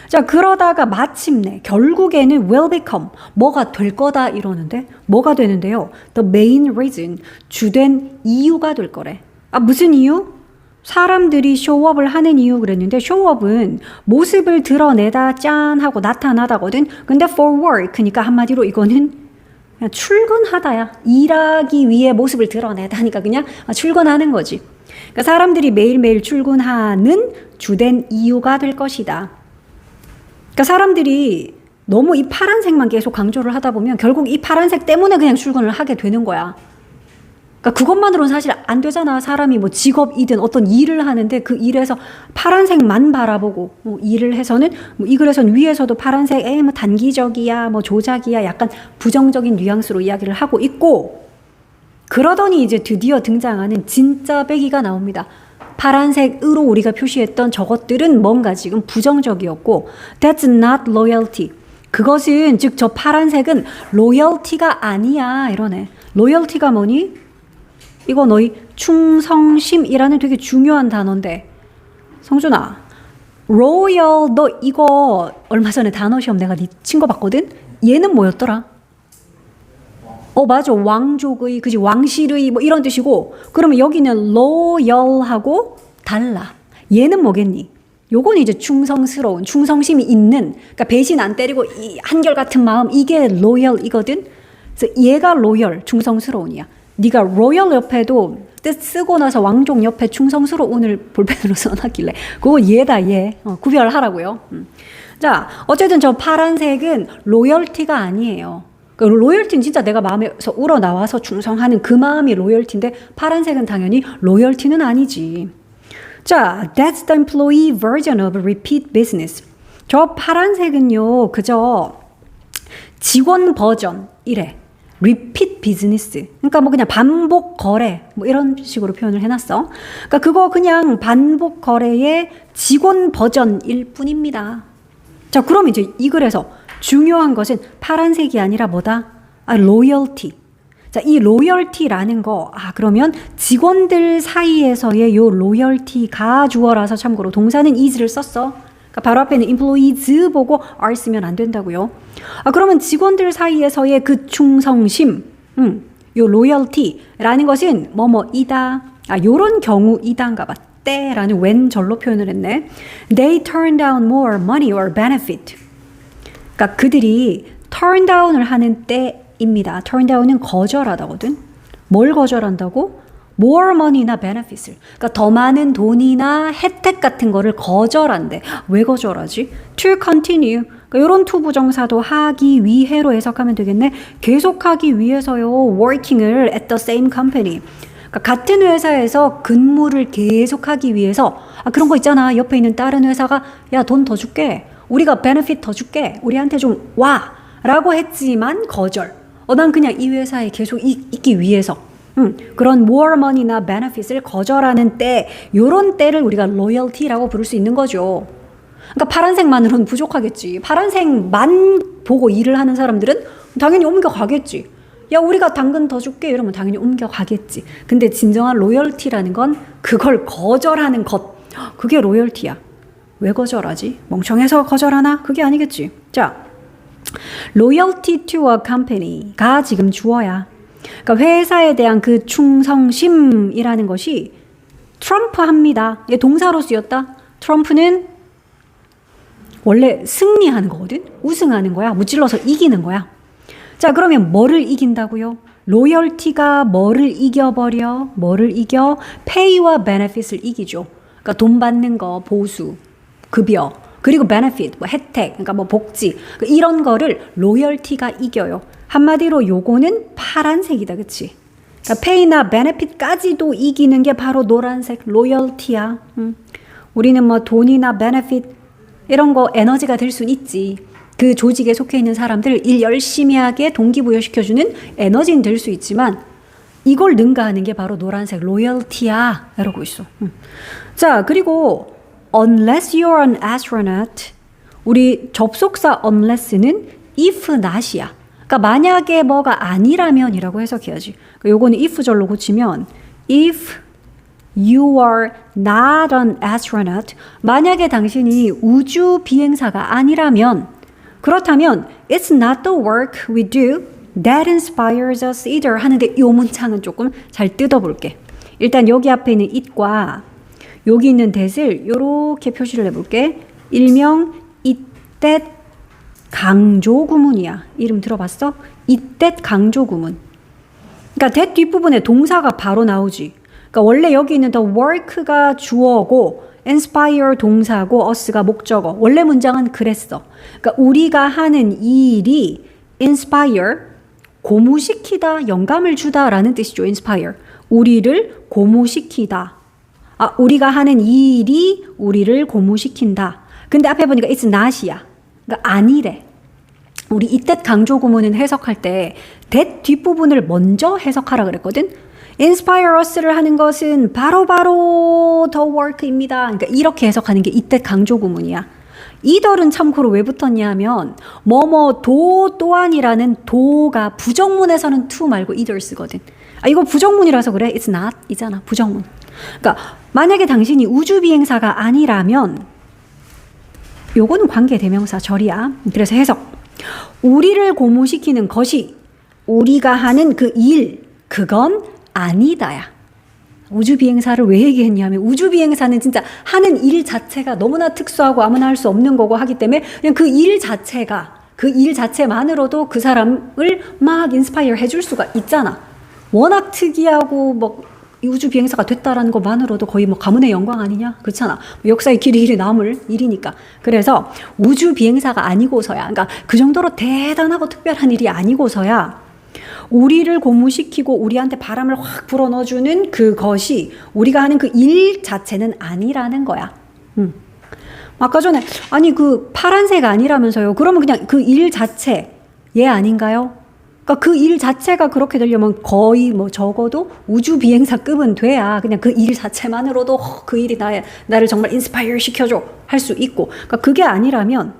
자, 그러다가 마침내 결국에는 will become 뭐가 될 거다 이러는데 뭐가 되는데요? The main reason 주된 이유가 될 거래. 무슨 이유? 사람들이 쇼업을 하는 이유 그랬는데 쇼업은 모습을 드러내다 짠 하고 나타나다거든. 근데 for work 그러니까 한마디로 이거는 그냥 출근하다야. 일하기 위해 모습을 드러내다니까 그냥 출근하는 거지. 그러니까 사람들이 매일매일 출근하는 주된 이유가 될 것이다. 그러니까 사람들이 너무 이 파란색만 계속 강조를 하다 보면 결국 이 파란색 때문에 그냥 출근을 하게 되는 거야. 그러니까 그것만으로는 사실 안 되잖아. 사람이 뭐 직업이든 어떤 일을 하는데 그 일에서 파란색만 바라보고 일을 해서는 이 글에서는 위에서도 파란색 뭐 단기적이야 뭐 조작이야 약간 부정적인 뉘앙스로 이야기를 하고 있고 그러더니 이제 드디어 등장하는 진짜 빼기가 나옵니다. 파란색으로 우리가 표시했던 저것들은 뭔가 지금 부정적이었고 That's not loyalty. 그것은 즉 저 파란색은 로열티가 아니야 이러네. 로열티가 뭐니? 이거 너희 충성심이라는 되게 중요한 단어인데 성준아 로열, 너 이거 얼마 전에 단어 시험 내가 네 친거 봤거든? 얘는 뭐였더라? 맞아. 왕족의, 그지? 왕실의 뭐 이런 뜻이고, 그러면 여기는 로열하고 달라. 얘는 뭐겠니? 요건 이제 충성스러운, 충성심이 있는, 그러니까 배신 안 때리고 이 한결같은 마음, 이게 로열이거든? 그래서 얘가 로열, 충성스러운이야. 네가 로열 옆에도 뜻 쓰고 나서 왕족 옆에 충성스러운을 볼펜으로 써놨길래 그거 얘다 얘. 구별하라고요. 자, 어쨌든 저 파란색은 로열티가 아니에요. 그 로열티는 진짜 내가 마음에서 우러나와서 충성하는 그 마음이 로열티인데 파란색은 당연히 로열티는 아니지. 자, that's the employee version of repeat business. 저 파란색은요, 그저 직원 버전 이래. repeat business. 그러니까 뭐 그냥 반복 거래 뭐 이런 식으로 표현을 해놨어. 그러니까 그거 그냥 반복 거래의 직원 버전일 뿐입니다. 자, 그럼 이제 이 글에서 중요한 것은 파란색이 아니라 뭐다? loyalty. 자, 이 로열티라는 거, 그러면 직원들 사이에서의 요 로열티가 주어라서 참고로 동사는 is를 썼어. 그러니까 바로 앞에는 employees 보고 are 쓰면 안 된다고요. 그러면 직원들 사이에서의 그 충성심, 요 로열티라는 것은 뭐뭐이다. 요런 경우이다인가 봐. 때라는 왼절로 표현을 했네. They turn down more money or benefit. 그러니까 그들이 turn down을 하는 때입니다. turn down은 거절하다거든. 뭘 거절한다고? more money나 benefits을. 그러니까 더 많은 돈이나 혜택 같은 거를 거절한대. 왜 거절하지? to continue. 그러니까 이런 to 부정사도 하기 위해로 해석하면 되겠네. 계속하기 위해서요. working을 at the same company. 그러니까 같은 회사에서 근무를 계속하기 위해서 그런 거 있잖아. 옆에 있는 다른 회사가 야, 돈 더 줄게. 우리가 베네핏 더 줄게. 우리한테 좀 와. 라고 했지만 거절. 난 그냥 이 회사에 계속 있기 위해서 그런 more money나 benefits을 거절하는 때, 요런 때를 우리가 loyalty라고 부를 수 있는 거죠. 그러니까 파란색만으로는 부족하겠지. 파란색만 보고 일을 하는 사람들은 당연히 옮겨가겠지. 야, 우리가 당근 더 줄게 이러면 당연히 옮겨가겠지. 근데 진정한 로열티라는 건 그걸 거절하는 것. 그게 로열티야. 왜 거절하지? 멍청해서 거절하나? 그게 아니겠지. 자, loyalty to a company가 지금 주어야. 그러니까 회사에 대한 그 충성심이라는 것이 트럼프합니다. 얘 동사로 쓰였다. 트럼프는 원래 승리하는 거거든. 우승하는 거야. 무찔러서 이기는 거야. 자, 그러면 뭐를 이긴다고요? 로열티가 뭐를 이겨버려? 뭐를 이겨? 페이와 베네핏을 이기죠. 그러니까 돈 받는 거, 보수, 급여, 그리고 베네핏, 뭐 혜택, 그러니까 뭐 복지, 이런 거를 로열티가 이겨요. 한마디로 요거는 파란색이다, 그치? 그러니까 페이나 베네핏까지도 이기는 게 바로 노란색 로열티야. 우리는 뭐 돈이나 베네핏 이런 거 에너지가 될 순 있지. 그 조직에 속해 있는 사람들 일 열심히 하게 동기부여시켜주는 에너지는 될 수 있지만 이걸 능가하는 게 바로 노란색 로열티야. 이러고 있어. 자, 그리고 unless you're an astronaut, 우리 접속사 unless는 if not이야. 그러니까 만약에 뭐가 아니라면이라고 해석해야지. 그러니까 요거는 if절로 고치면 if you are not an astronaut, 만약에 당신이 우주 비행사가 아니라면, 그렇다면 it's not the work we do that inspires us either 하는데 이 문장은 조금 잘 뜯어볼게. 일단 여기 앞에 있는 it과 여기 있는 that을 이렇게 표시를 해볼게. 일명 it, that 강조 구문이야. 이름 들어봤어? it, that 강조 구문. 그러니까 that 뒷부분에 동사가 바로 나오지. 그러니까 원래 여기 있는 the work가 주어고 inspire 동사고 us가 목적어. 원래 문장은 그랬어. 그러니까 우리가 하는 일이 inspire, 고무시키다, 영감을 주다라는 뜻이죠. inspire. 우리를 고무시키다. 우리가 하는 일이 우리를 고무시킨다. 근데 앞에 보니까 it's not이야. 그러니까 아니래. 우리 이때 강조 구문은 해석할 때 that 뒷부분을 먼저 해석하라 그랬거든. inspire us를 하는 것은 바로 the work입니다. 그러니까 이렇게 해석하는 게 이때 강조 구문이야. either은 참고로 왜 붙었냐 하면 뭐뭐 또한이라는 도가 부정문에서는 to 말고 either 쓰거든. 이거 부정문이라서 그래. it's not 이잖아. 부정문. 그러니까 만약에 당신이 우주 비행사가 아니라면 요거는 관계대명사 절이야. 그래서 해석. 우리를 고무시키는 것이 우리가 하는 그 일, 그건 아니다야. 우주비행사를 왜 얘기했냐면 우주비행사는 진짜 하는 일 자체가 너무나 특수하고 아무나 할 수 없는 거고 하기 때문에 그냥 그 일 자체가 그 일 자체만으로도 그 사람을 막 인스파이어 해줄 수가 있잖아. 워낙 특이하고 뭐 우주비행사가 됐다라는 것만으로도 거의 뭐 가문의 영광 아니냐? 그렇잖아. 역사의 길이 남을 일이니까. 그래서 우주비행사가 아니고서야, 그러니까 그 정도로 대단하고 특별한 일이 아니고서야 우리를 고무시키고 우리한테 바람을 확 불어넣어주는 그것이 우리가 하는 그 일 자체는 아니라는 거야. 아까 전에 아니 그 파란색 아니라면서요. 그러면 그냥 그 일 자체 얘 아닌가요? 그러니까 그 일 자체가 그렇게 되려면 거의 뭐 적어도 우주비행사급은 돼야 그냥 그 일 자체만으로도 그 일이 나를 정말 인스파이어 시켜줘 할 수 있고, 그러니까 그게 아니라면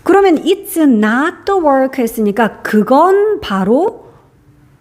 그러면 it's not the work 했으니까 그건 바로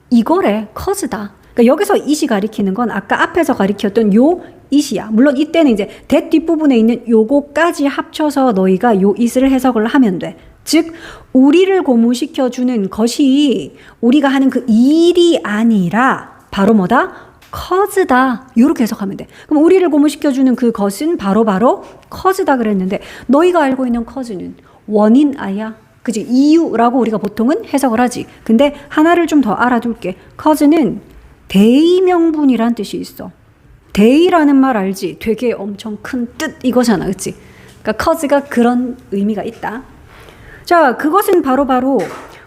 이거래. cause다. 그러니까 여기서 it이 가리키는 건 아까 앞에서 가리켰던 요 it이야. 물론 이때는 이제 that 뒷부분에 있는 요거까지 합쳐서 너희가 요 it을 해석을 하면 돼. 즉 우리를 고무시켜주는 것이 우리가 하는 그 일이 아니라 바로 뭐다? cause다. 이렇게 해석하면 돼. 그럼 우리를 고무시켜주는 그것은 바로 cause다 그랬는데 너희가 알고 있는 cause는 원인 아야. 그지? 이유라고 우리가 보통은 해석을 하지. 근데 하나를 좀 더 알아둘게. cause는 대의명분이란 뜻이 있어. 대의라는 말 알지? 되게 엄청 큰 뜻 이거잖아. 그치? 그러니까 cause가 그런 의미가 있다. 자, 그것은 바로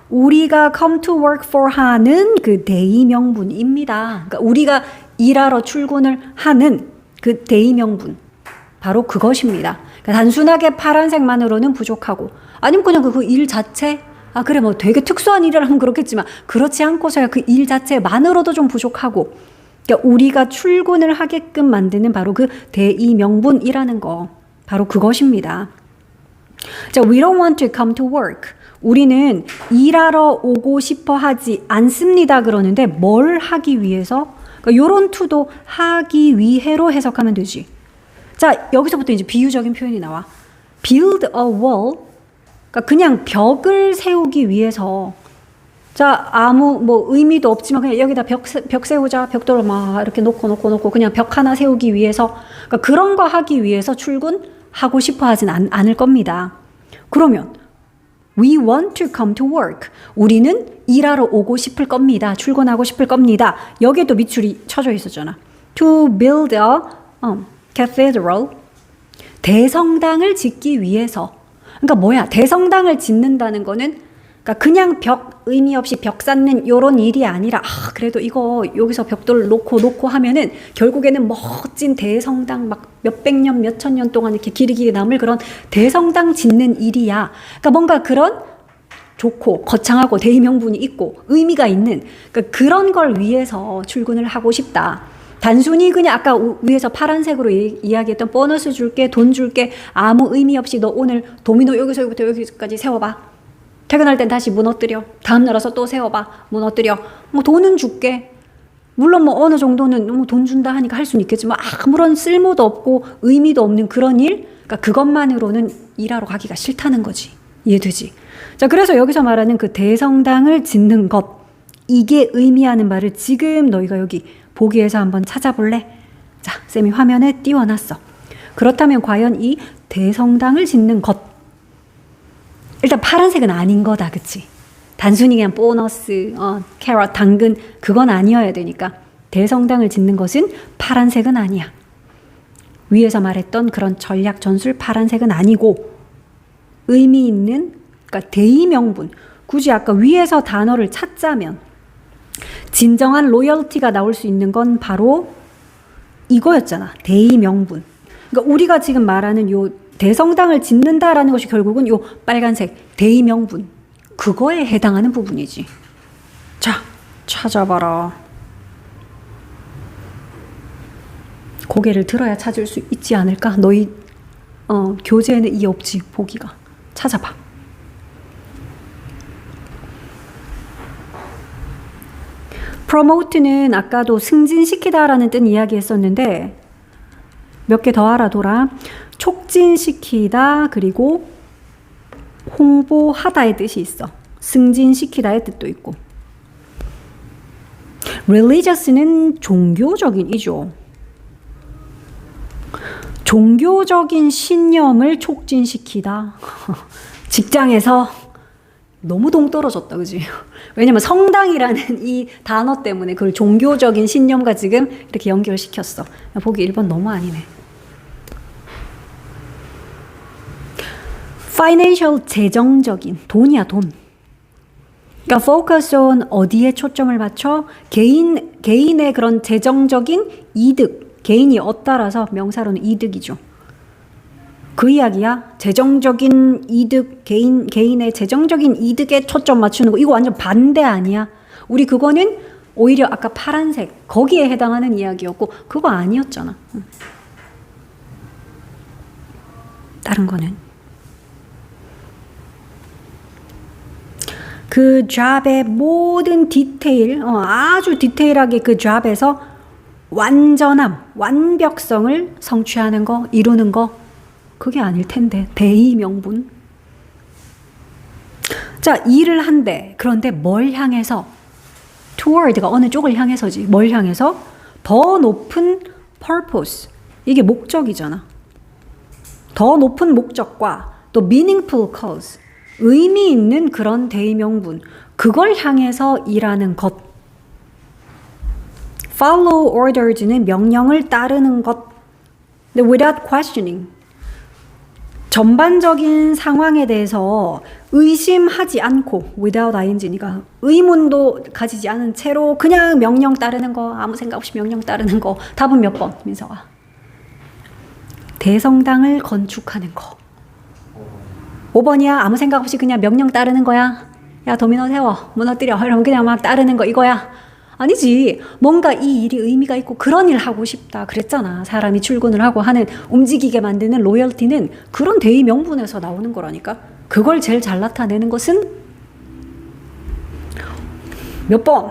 우리가 come to work for 하는 그 대의명분입니다. 그러니까 우리가 일하러 출근을 하는 그 대의명분. 바로 그것입니다. 그러니까 단순하게 파란색만으로는 부족하고 아니면 그냥 그 일 자체 그래 뭐 되게 특수한 일을 하면 그렇겠지만 그렇지 않고서야 그 일 자체만으로도 좀 부족하고, 그러니까 우리가 출근을 하게끔 만드는 바로 그 대의명분이라는 거 바로 그것입니다. 자, we don't want to come to work. 우리는 일하러 오고 싶어 하지 않습니다. 그러는데 뭘 하기 위해서? 그러니까 요런 to도 하기 위해로 해석하면 되지. 자, 여기서부터 이제 비유적인 표현이 나와. build a wall. 그러니까 그냥 벽을 세우기 위해서. 자, 아무 뭐 의미도 없지만 그냥 여기다 벽 세우자. 벽돌을 막 이렇게 놓고 그냥 벽 하나 세우기 위해서. 그러니까 그런 거 하기 위해서 출근하고 싶어 하진 않을 겁니다. 그러면 we want to come to work. 우리는 일하러 오고 싶을 겁니다. 출근하고 싶을 겁니다. 여기에도 밑줄이 쳐져 있었잖아. to build a cathedral. 대성당을 짓기 위해서. 그러니까 뭐야? 대성당을 짓는다는 거는 그러니까 그냥 벽 의미 없이 벽 쌓는 요런 일이 아니라 그래도 이거 여기서 벽돌 놓고 하면은 결국에는 멋진 대성당 막 몇백 년, 몇천 년 동안 이렇게 길이 남을 그런 대성당 짓는 일이야. 그러니까 뭔가 그런 좋고 거창하고 대의명분이 있고 의미가 있는 그러니까 그런 걸 위해서 출근을 하고 싶다. 단순히 그냥 아까 위에서 파란색으로 이야기했던 보너스 줄게, 돈 줄게, 아무 의미 없이 너 오늘 도미노 여기서부터 여기까지 세워봐. 퇴근할 땐 다시 무너뜨려. 다음 날 와서 또 세워봐. 무너뜨려. 뭐 돈은 줄게. 물론 뭐 어느 정도는 뭐 돈 준다 하니까 할 수는 있겠지만 아무런 쓸모도 없고 의미도 없는 그런 일, 그러니까 그것만으로는 일하러 가기가 싫다는 거지. 이해되지? 자, 그래서 여기서 말하는 그 대성당을 짓는 것, 이게 의미하는 말을 지금 너희가 여기 보기에서 한번 찾아볼래? 자, 쌤이 화면에 띄워놨어. 그렇다면 과연 이 대성당을 짓는 것, 일단 파란색은 아닌 거다, 그치? 단순히 그냥 보너스, 캐럿, 당근, 그건 아니어야 되니까 대성당을 짓는 것은 파란색은 아니야. 위에서 말했던 그런 전략 전술 파란색은 아니고 의미 있는, 그러니까 대의명분, 굳이 아까 위에서 단어를 찾자면 진정한 로열티가 나올 수 있는 건 바로 이거였잖아. 대의명분. 그러니까 우리가 지금 말하는 요 대성당을 짓는다라는 것이 결국은 요 빨간색 대의명분, 그거에 해당하는 부분이지. 자, 찾아봐라. 고개를 들어야 찾을 수 있지 않을까? 너희 교재에는 이 없지, 보기가. 찾아봐. promote는 아까도 승진시키다라는 뜻 이야기했었는데 몇 개 더 알아둬라. 촉진시키다 그리고 홍보하다의 뜻이 있어. 승진시키다의 뜻도 있고. religious는 종교적인이죠. 종교적인 신념을 촉진시키다. 직장에서 너무 동떨어졌다, 그지? 왜냐면 성당이라는 이 단어 때문에 그걸 종교적인 신념과 지금 이렇게 연결시켰어. 보기 1번 너무 아니네. financial 재정적인 돈이야, 돈. 그러니까 focus on 어디에 초점을 맞춰? 개인의 그런 재정적인 이득. 개인이 얻다라서 명사로는 이득이죠. 그 이야기야. 재정적인 이득, 개인의 재정적인 이득에 초점 맞추는 거. 이거 완전 반대 아니야? 우리 그거는 오히려 아까 파란색, 거기에 해당하는 이야기였고, 그거 아니었잖아. 다른 거는. 그 잡의 모든 디테일, 아주 디테일하게 그 잡에서 완전함, 완벽성을 성취하는 거, 이루는 거, 그게 아닐 텐데. 대의명분. 자, 일을 한대. 그런데 뭘 향해서? toward가 어느 쪽을 향해서지. 뭘 향해서? 더 높은 purpose. 이게 목적이잖아. 더 높은 목적과 또 meaningful cause. 의미 있는 그런 대의명분. 그걸 향해서 일하는 것. follow orders는 명령을 따르는 것. 근데 without questioning. 전반적인 상황에 대해서 의심하지 않고 without ing니까 의문도 가지지 않은 채로 그냥 명령 따르는 거, 아무 생각 없이 명령 따르는 거. 답은 몇 번? 민서가. 대성당을 건축하는 거. 5번이야. 아무 생각 없이 그냥 명령 따르는 거야. 야, 도미노 세워. 무너뜨려. 이러면 그냥 막 따르는 거 이거야. 아니지. 뭔가 이 일이 의미가 있고 그런 일 하고 싶다 그랬잖아. 사람이 출근을 하고 하는, 움직이게 만드는 로열티는 그런 대의 명분에서 나오는 거라니까. 그걸 제일 잘 나타내는 것은 몇 번?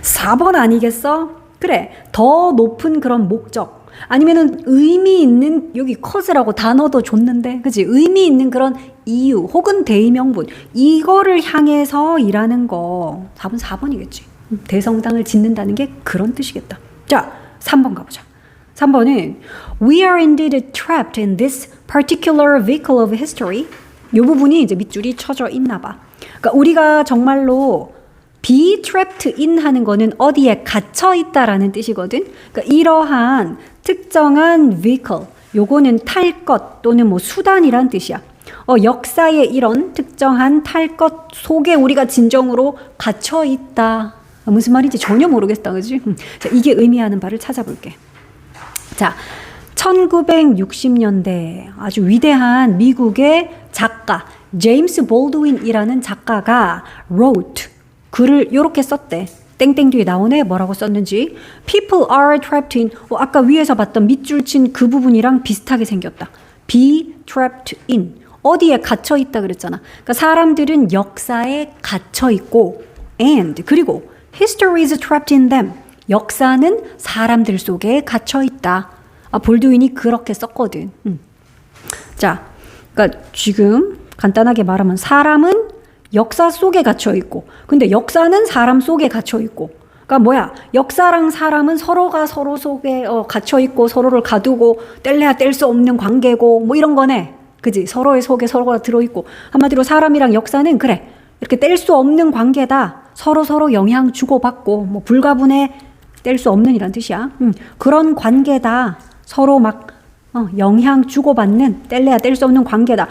4번 아니겠어? 그래. 더 높은 그런 목적. 아니면은 의미 있는, 여기 cause라고 단어도 줬는데, 그치? 의미 있는 그런 이유 혹은 대의명분, 이거를 향해서 일하는 거. 답은 4번이겠지. 대성당을 짓는다는 게 그런 뜻이겠다. 자, 3번 가보자. 3번은 We are indeed trapped in this particular vehicle of history. 이 부분이 이제 밑줄이 쳐져 있나 봐. 그러니까 우리가 정말로 be trapped in 하는 거는 어디에 갇혀 있다라는 뜻이거든. 그러니까 이러한 특정한 vehicle, 요거는 탈 것 또는 뭐 수단이란 뜻이야. 역사의 이런 특정한 탈 것 속에 우리가 진정으로 갇혀 있다. 무슨 말인지 전혀 모르겠다, 그지? 자, 이게 의미하는 바를 찾아볼게. 자, 1960년대 아주 위대한 미국의 작가 제임스 볼드윈이라는 작가가 wrote, 글을 이렇게 썼대. 땡땡 뒤에 나오네. 뭐라고 썼는지. People are trapped in. 아까 위에서 봤던 밑줄 친 그 부분이랑 비슷하게 생겼다. Be trapped in. 어디에 갇혀 있다 그랬잖아. 그러니까 사람들은 역사에 갇혀 있고, and 그리고 history is trapped in them. 역사는 사람들 속에 갇혀 있다. 볼드윈이 그렇게 썼거든. 자, 그러니까 지금 간단하게 말하면 사람은 역사 속에 갇혀 있고, 근데 역사는 사람 속에 갇혀 있고. 그러니까 뭐야? 역사랑 사람은 서로가 서로 속에 갇혀 있고 서로를 가두고 뗄래야 뗄 수 없는 관계고 뭐 이런 거네. 그지? 서로의 속에 서로가 들어 있고. 한마디로 사람이랑 역사는 그래. 이렇게 뗄 수 없는 관계다. 서로 영향 주고받고 뭐 불가분해 뗄 수 없는 이란 뜻이야. 그런 관계다. 서로 막 영향 주고받는 뗄래야 뗄 수 없는 관계다.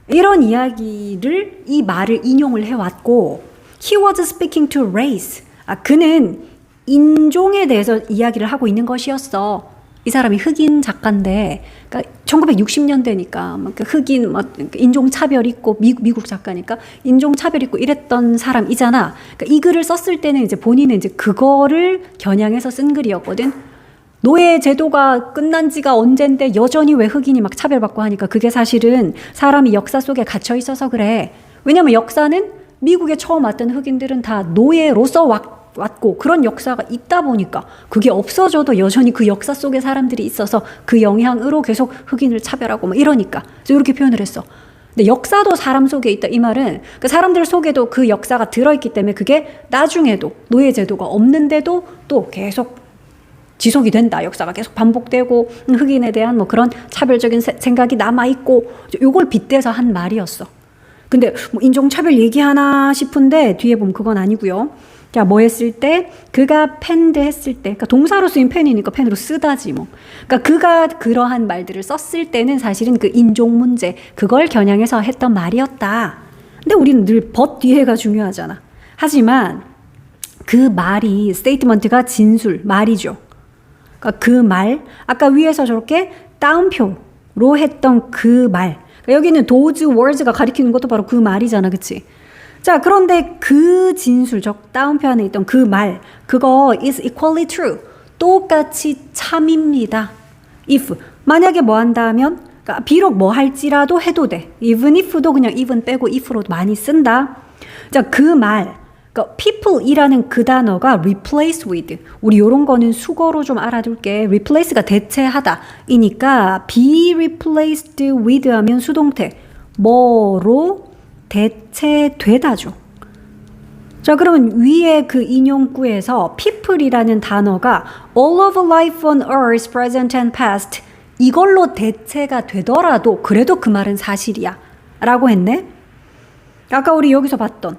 이런 이야기를, 이 말을 인용을 해왔고, he was speaking to race. 그는 인종에 대해서 이야기를 하고 있는 것이었어. 이 사람이 흑인 작가인데, 그러니까 1960년대니까 흑인 인종 차별 있고 미국 작가니까 인종 차별 있고 이랬던 사람이잖아. 그러니까 이 글을 썼을 때는 이제 본인은 이제 그거를 겨냥해서 쓴 글이었거든. 노예 제도가 끝난 지가 언젠데 여전히 왜 흑인이 막 차별받고 하니까 그게 사실은 사람이 역사 속에 갇혀 있어서 그래. 왜냐면 역사는 미국에 처음 왔던 흑인들은 다 노예로서 왔고 그런 역사가 있다 보니까 그게 없어져도 여전히 그 역사 속에 사람들이 있어서 그 영향으로 계속 흑인을 차별하고 뭐 이러니까 그래서 이렇게 표현을 했어. 근데 역사도 사람 속에 있다 이 말은 그 사람들 속에도 그 역사가 들어있기 때문에 그게 나중에도 노예제도가 없는데도 또 계속 지속이 된다. 역사가 계속 반복되고 흑인에 대한 뭐 그런 차별적인 생각이 남아있고 요걸 빗대서 한 말이었어. 근데 뭐 인종차별 얘기하나 싶은데 뒤에 보면 그건 아니고요. 자, 뭐 했을 때? 그가 펜드 했을 때, 그러니까 동사로 쓰인 펜이니까 펜으로 쓰다지 뭐. 그러니까 그가 그러한 말들을 썼을 때는 사실은 그 인종 문제, 그걸 겨냥해서 했던 말이었다. 근데 우리는 늘 but 뒤에가 중요하잖아. 하지만 그 말이, 스테이트먼트가 진술, 말이죠. 그러니까 그 말, 아까 위에서 저렇게 따옴표로 했던 그 말. 그러니까 여기는 those words가 가리키는 것도 바로 그 말이잖아, 그치? 자, 그런데 그 진술, 다운표 안에 있던 그 말, 그거 is equally true. 똑같이 참입니다. if. 만약에 뭐 한다 하면, 그러니까 비록 뭐 할지라도 해도 돼. even if도 그냥 even 빼고 if로 많이 쓴다. 자, 그 말, 그러니까 people이라는 그 단어가 replace with. 우리 요런 거는 수거로 좀 알아둘게. replace가 대체하다. 이니까 be replaced with 하면 수동태. 뭐로? 대체되다죠. 자, 그러면 위에 그 인용구에서 people이라는 단어가 all of life on earth, present and past 이걸로 대체가 되더라도 그래도 그 말은 사실이야 라고 했네. 아까 우리 여기서 봤던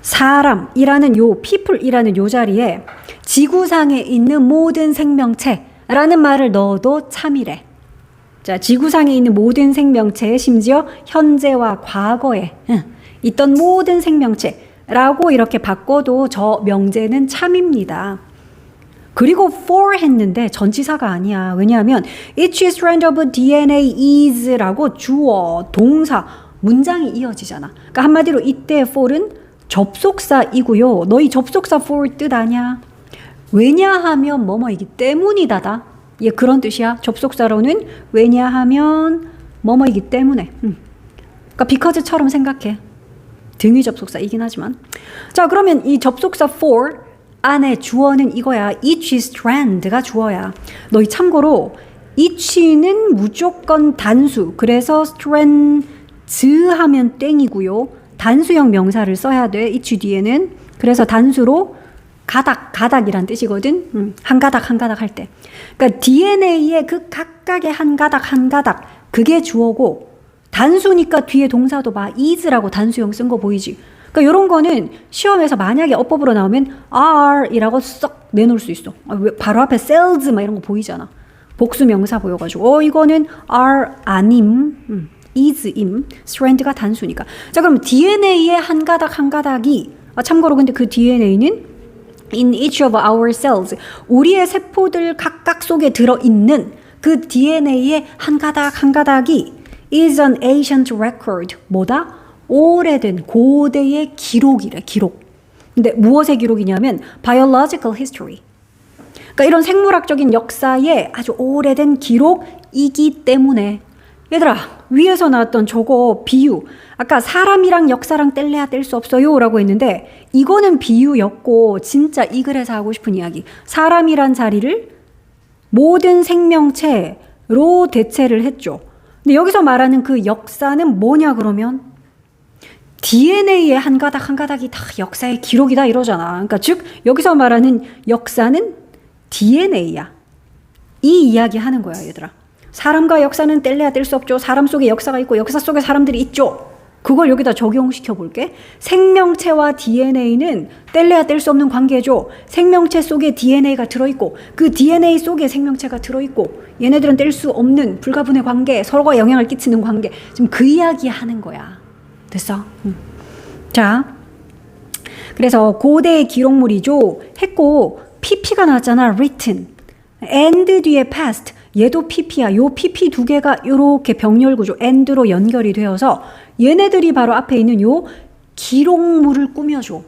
사람이라는 요 people이라는 요 자리에 지구상에 있는 모든 생명체라는 말을 넣어도 참이래. 자, 지구상에 있는 모든 생명체, 심지어 현재와 과거에 있던 모든 생명체라고 이렇게 바꿔도 저 명제는 참입니다. 그리고 for 했는데 전치사가 아니야. 왜냐하면 each strand of DNA is라고 주어, 동사, 문장이 이어지잖아. 그러니까 한마디로 이때 for는 접속사이고요. 너희 접속사 for 뜻 아냐? 왜냐하면 뭐뭐이기 때문이다다. 예, 그런 뜻이야. 접속사로는 왜냐하면 뭐뭐이기 때문에. 그러니까 because처럼 생각해. 등위 접속사이긴 하지만. 자, 그러면 이 접속사 for 안에 주어는 이거야. each strand가 주어야. 너희 참고로 each는 무조건 단수. 그래서 strands 하면 땡이고요. 단수형 명사를 써야 돼. each 뒤에는. 그래서 단수로 가닥이란 뜻이거든. 한 가닥 할 때. 그러니까 DNA의 그 각각의 한 가닥 그게 주어고 단수니까 뒤에 동사도 봐. is라고 단수형 쓴 거 보이지? 그러니까 이런 거는 시험에서 만약에 어법으로 나오면 are이라고 썩 내놓을 수 있어. 바로 앞에 cells 막 이런 거 보이잖아. 복수 명사 보여가지고 이거는 are 아님, is임, strand가 단수니까. 자, 그럼 DNA의 한 가닥이 참고로 근데 그 DNA는 in each of our cells 우리의 세포들 각각 속에 들어있는 그 DNA의 한 가닥이 is an ancient record. 뭐다? 오래된 고대의 기록이래. 기록. 근데 무엇의 기록이냐면 biological history. 그러니까 이런 생물학적인 역사의 아주 오래된 기록이기 때문에 얘들아 위에서 나왔던 저거 비유 아까 사람이랑 역사랑 뗄래야 뗄 수 없어요 라고 했는데 이거는 비유였고 진짜 이 글에서 하고 싶은 이야기 사람이란 자리를 모든 생명체로 대체를 했죠. 근데 여기서 말하는 그 역사는 뭐냐 그러면 DNA의 한 가닥이 다 역사의 기록이다 이러잖아. 그러니까 즉 여기서 말하는 역사는 DNA야. 이 이야기 하는 거야 얘들아. 사람과 역사는 뗄래야 뗄 수 없죠. 사람 속에 역사가 있고 역사 속에 사람들이 있죠. 그걸 여기다 적용시켜 볼게. 생명체와 DNA는 뗄래야 뗄 수 없는 관계죠. 생명체 속에 DNA가 들어있고 그 DNA 속에 생명체가 들어있고 얘네들은 뗄 수 없는 불가분의 관계, 서로가 영향을 끼치는 관계. 지금 그 이야기 하는 거야. 됐어? 자, 그래서 고대의 기록물이죠. 했고 PP가 나왔잖아. written. and 뒤에 past. 얘도 PP야. 요 PP 두 개가 요렇게 병렬 구조 and로 연결이 되어서 얘네들이 바로 앞에 있는 요 기록물을 꾸며줘.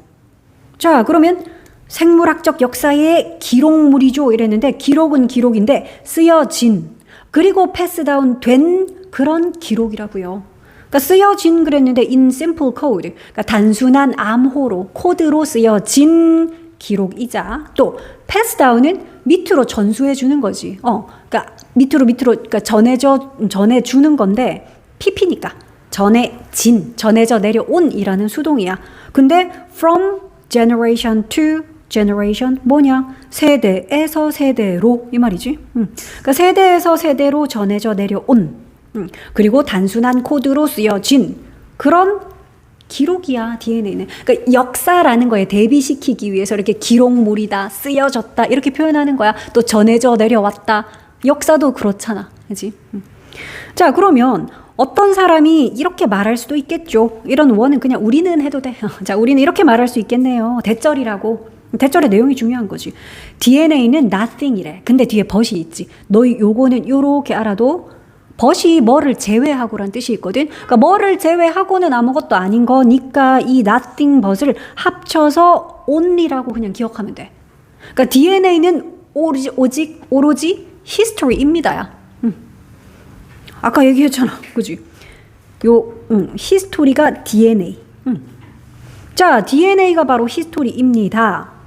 자, 그러면 생물학적 역사의 기록물이죠 이랬는데 기록은 기록인데 쓰여진 그리고 패스다운 된 그런 기록이라고요. 그러니까 쓰여진 그랬는데 in simple code, 그러니까 단순한 암호로 코드로 쓰여진 기록이자 또 pass down은 밑으로 전수해 주는 거지. 그러니까 밑으로 그러니까 전해주는 건데 PP니까 전해져 내려온이라는 수동이야. 근데 from generation to generation 뭐냐? 세대에서 세대로 이 말이지. 그러니까 세대에서 세대로 전해져 내려온. 그리고 단순한 코드로 쓰여진 그런 기록이야, DNA는. 그러니까 역사라는 거에 대비시키기 위해서 이렇게 기록물이다, 쓰여졌다 이렇게 표현하는 거야. 또 전해져 내려왔다. 역사도 그렇잖아. 그지? 자, 그러면 어떤 사람이 이렇게 말할 수도 있겠죠. 이런 원은 그냥 우리는 해도 돼. 자, 우리는 이렇게 말할 수 있겠네요. 대절이라고. 대절의 내용이 중요한 거지. DNA는 nothing이래. 근데 뒤에 but이 있지. 너희 요거는 요렇게 알아도 but이 뭐를 제외하고란 뜻이 있거든. 그러니까 뭐를 제외하고는 아무것도 아닌 거니까 이 nothing but을 합쳐서 only라고 그냥 기억하면 돼. 그러니까 DNA는 오로지 history입니다야. 아까 얘기했잖아. 그지? 히스토리가 DNA. 자, DNA가 바로 히스토리입니다.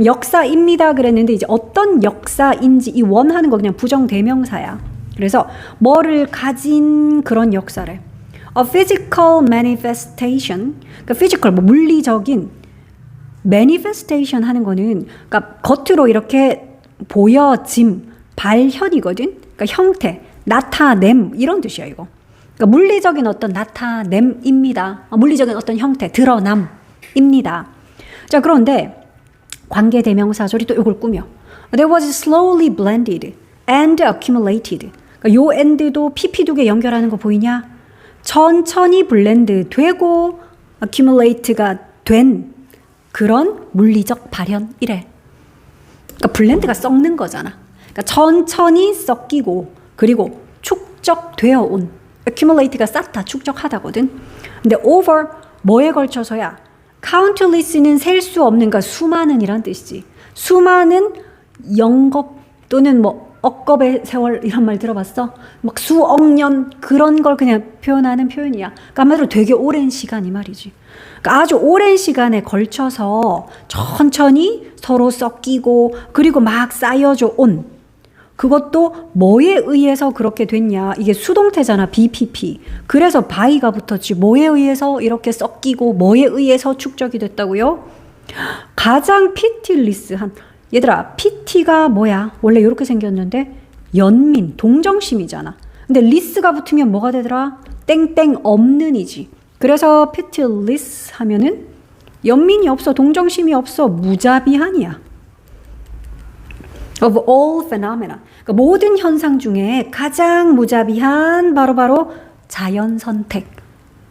역사입니다 그랬는데 이제 어떤 역사인지 이 원하는 거 그냥 부정대명사야. 그래서 뭐를 가진 그런 역사래. A physical manifestation. 그러니까 physical 뭐 물리적인 manifestation 하는 거는 그러니까 겉으로 이렇게 보여짐, 발현이거든. 그러니까 형태, 나타냄 이런 뜻이야 이거. 그러니까 물리적인 어떤 나타냄입니다. 물리적인 어떤 형태, 드러남입니다. 자, 그런데 관계대명사절이 또 이걸 꾸며. There was slowly blended and accumulated. 그러니까 요 and도 pp 두 개 연결하는 거 보이냐? 천천히 블렌드 되고 accumulate가 된 그런 물리적 발현이래. 그러니까 블렌드가 썩는 거잖아. 그러니까 천천히 섞이고 그리고 축적되어 온. accumulate가 쌓다, 축적하다거든. 근데 over 뭐에 걸쳐서야? countless는 셀 수 없는, 그러니까 수많은이란 뜻이지. 수많은 영겁 또는 뭐 억겁의 세월 이런 말 들어봤어? 막 수억 년 그런 걸 그냥 표현하는 표현이야. 그러니까 한마디로 되게 오랜 시간 이 말이지. 그러니까 아주 오랜 시간에 걸쳐서 천천히 서로 섞이고 그리고 막 쌓여져 온. 그것도 뭐에 의해서 그렇게 됐냐. 이게 수동태잖아. BPP. 그래서 by가 붙었지. 뭐에 의해서 이렇게 섞이고 뭐에 의해서 축적이 됐다고요? 가장 피틸리스한. 얘들아, PT가 뭐야? 원래 이렇게 생겼는데 연민, 동정심이잖아. 근데 리스가 붙으면 뭐가 되더라? 땡땡 없는이지. 그래서 pitiless 하면은 연민이 없어, 동정심이 없어, 무자비한이야. Of all phenomena. 그러니까 모든 현상 중에 가장 무자비한 바로 자연 선택.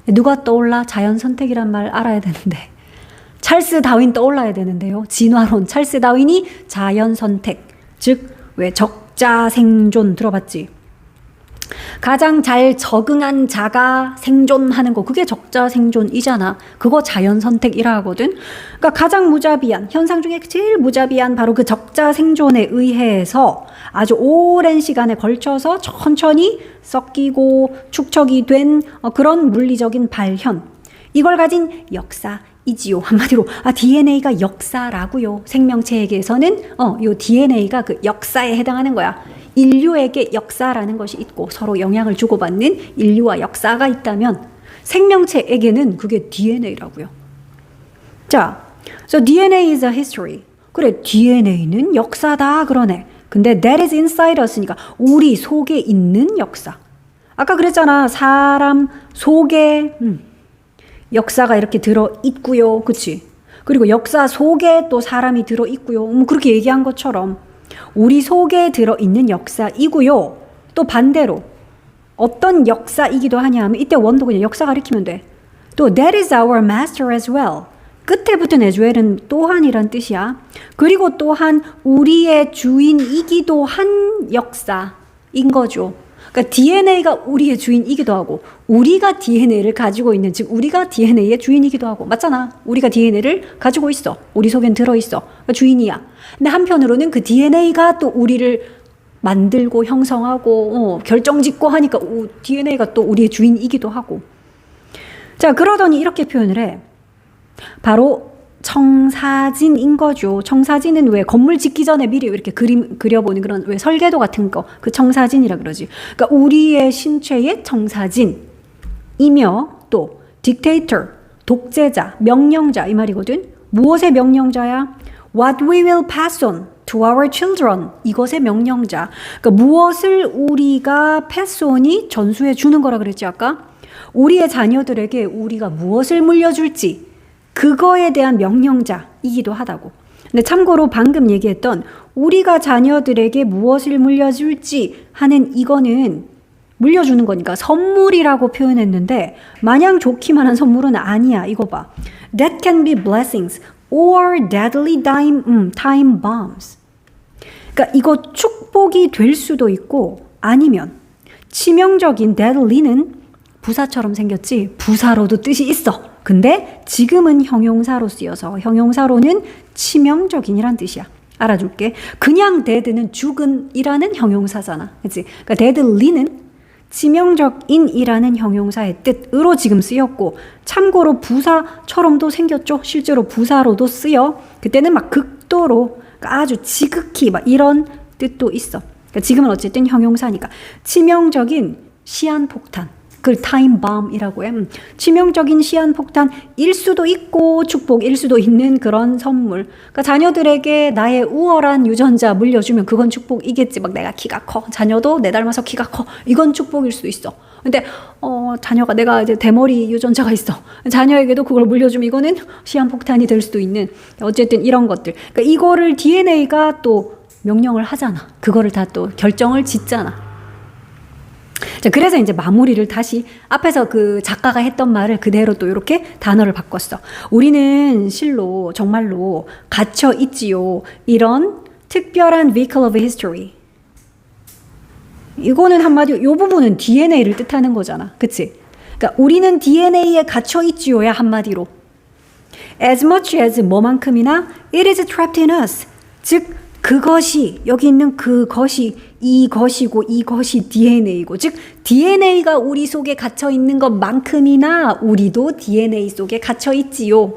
누가 떠올라? 자연 선택이란 말 알아야 되는데. 찰스 다윈 떠올라야 되는데요. 진화론 찰스 다윈이 자연 선택. 즉 왜 적자 생존 들어봤지? 가장 잘 적응한 자가 생존하는 거 그게 적자 생존이잖아. 그거 자연 선택이라 하거든. 그러니까 가장 무자비한 현상 중에 제일 무자비한 바로 그 적자 생존에 의해서 아주 오랜 시간에 걸쳐서 천천히 섞이고 축적이 된 그런 물리적인 발현. 이걸 가진 역사이지요. 한마디로 DNA가 역사라고요. 생명체에게서는 요 DNA가 그 역사에 해당하는 거야. 인류에게 역사라는 것이 있고 서로 영향을 주고받는 인류와 역사가 있다면 생명체에게는 그게 DNA라고요. 자, so DNA is a history. 그래, DNA는 역사다 그러네. 근데 that is inside us니까 우리 속에 있는 역사. 아까 그랬잖아. 사람 속에 역사가 이렇게 들어있고요. 그치? 그리고 역사 속에 또 사람이 들어있고요. 그렇게 얘기한 것처럼 우리 속에 들어있는 역사이고요. 또 반대로 어떤 역사이기도 하냐 하면 이때 원도 그냥 역사 가리키면 돼. 또 that is our master as well. 끝에 붙은 as well은 또한이란 뜻이야. 그리고 또한 우리의 주인이기도 한 역사인 거죠. 그러니까 DNA가 우리의 주인이기도 하고 우리가 DNA를 가지고 있는, 즉 우리가 DNA의 주인이기도 하고. 맞잖아. 우리가 DNA를 가지고 있어. 우리 속엔 들어있어. 그러니까 주인이야. 근데 한편으로는 그 DNA가 또 우리를 만들고 형성하고 결정짓고 하니까 DNA가 또 우리의 주인이기도 하고. 자, 그러더니 이렇게 표현을 해. 바로 청사진인 거죠. 청사진은 왜 건물 짓기 전에 미리 이렇게 그림 그려보는 그런 왜 설계도 같은 거, 그 청사진이라 그러지. 그러니까 우리의 신체의 청사진이며 또 dictator, 독재자, 명령자 이 말이거든. 무엇의 명령자야? What we will pass on to our children. 이것의 명령자. 그러니까 무엇을 우리가 pass on이 전수해 주는 거라 그랬지 아까? 우리의 자녀들에게 우리가 무엇을 물려줄지 그거에 대한 명령자이기도 하다고. 근데 참고로 방금 얘기했던 우리가 자녀들에게 무엇을 물려줄지 하는 이거는 물려주는 거니까 선물이라고 표현했는데 마냥 좋기만 한 선물은 아니야. 이거 봐. That can be blessings or deadly time bombs. 그러니까 이거 축복이 될 수도 있고 아니면 치명적인 deadly는 부사처럼 생겼지 부사로도 뜻이 있어. 근데 지금은 형용사로 쓰여서 형용사로는 치명적인이란 뜻이야. 알아줄게. 그냥 dead는 죽은이라는 형용사잖아. 그치? 그러니까 deadly는 치명적인이라는 형용사의 뜻으로 지금 쓰였고 참고로 부사처럼도 생겼죠. 실제로 부사로도 쓰여. 그때는 막 극도로 아주 지극히 막 이런 뜻도 있어. 그러니까 지금은 어쨌든 형용사니까 치명적인 시한폭탄. 그걸 타임밤이라고 해. 치명적인 시한폭탄일 수도 있고 축복일 수도 있는 그런 선물. 그러니까 자녀들에게 나의 우월한 유전자 물려주면 그건 축복이겠지. 막 내가 키가 커. 자녀도 내 닮아서 키가 커. 이건 축복일 수도 있어. 근데 자녀가 내가 이제 대머리 유전자가 있어. 자녀에게도 그걸 물려주면 이거는 시한폭탄이 될 수도 있는 어쨌든 이런 것들. 그러니까 이거를 DNA가 또 명령을 하잖아. 그거를 다 또 결정을 짓잖아. 자, 그래서 이제 마무리를 다시 앞에서 그 작가가 했던 말을 그대로 또 이렇게 단어를 바꿨어. 우리는 실로 정말로 갇혀 있지요. 이런 특별한 vehicle of history. 이거는 한마디로 이 부분은 DNA를 뜻하는 거잖아. 그치? 그러니까 우리는 DNA에 갇혀 있지요야 한마디로. As much as 뭐만큼이나 it is trapped in us. 즉 그것이 여기 있는 그것이 이것이고 이것이 DNA이고 즉 DNA가 우리 속에 갇혀 있는 것만큼이나 우리도 DNA 속에 갇혀 있지요.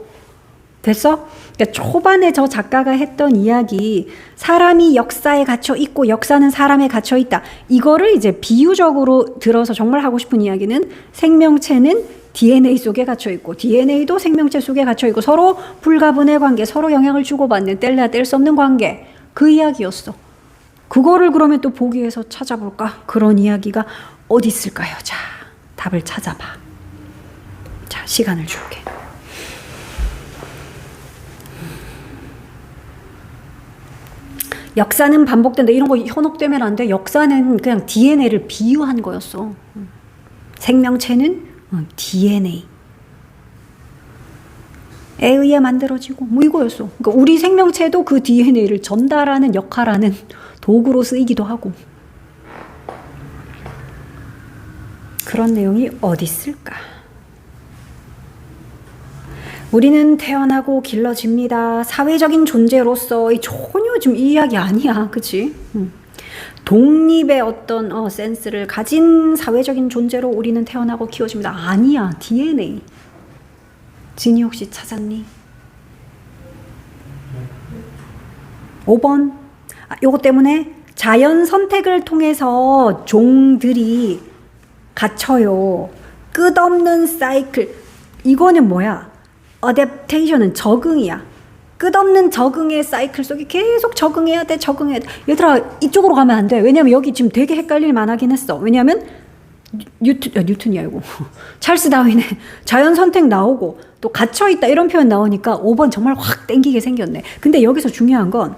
됐어? 그러니까 초반에 저 작가가 했던 이야기 사람이 역사에 갇혀 있고 역사는 사람에 갇혀 있다. 이거를 이제 비유적으로 들어서 정말 하고 싶은 이야기는 생명체는 DNA 속에 갇혀 있고 DNA도 생명체 속에 갇혀 있고 서로 불가분의 관계, 서로 영향을 주고받는 뗄래야 뗄 수 없는 관계. 그 이야기였어. 그거를 그러면 또 보기에서 찾아볼까? 그런 이야기가 어디 있을까요? 자, 답을 찾아봐. 자, 시간을 줄게. 역사는 반복된다. 이런 거 현혹되면 안 돼. 역사는 그냥 DNA를 비유한 거였어. 생명체는 DNA. 에 의해 만들어지고 뭐 이거였어. 그러니까 우리 생명체도 그 DNA를 전달하는 역할하는 도구로 쓰이기도 하고 그런 내용이 어디 있을까? 우리는 태어나고 길러집니다. 사회적인 존재로서 전혀 지금 이 이야기 아니야. 그치? 독립의 어떤 센스를 가진 사회적인 존재로 우리는 태어나고 키워집니다. 아니야. DNA. 진이 혹시 찾았니? 5번. 요거 때문에 자연 선택을 통해서 종들이 갇혀요. 끝없는 사이클. 이거는 뭐야? 어댑테이션은 적응이야. 끝없는 적응의 사이클 속에 계속 적응해야 돼. 얘들아 이쪽으로 가면 안 돼. 왜냐면 여기 지금 되게 헷갈릴 만하긴 했어. 왜냐면 뉴턴이 아니고 찰스 다윈의 자연 선택 나오고 또 갇혀있다 이런 표현 나오니까 5번 정말 확 땡기게 생겼네. 근데 여기서 중요한 건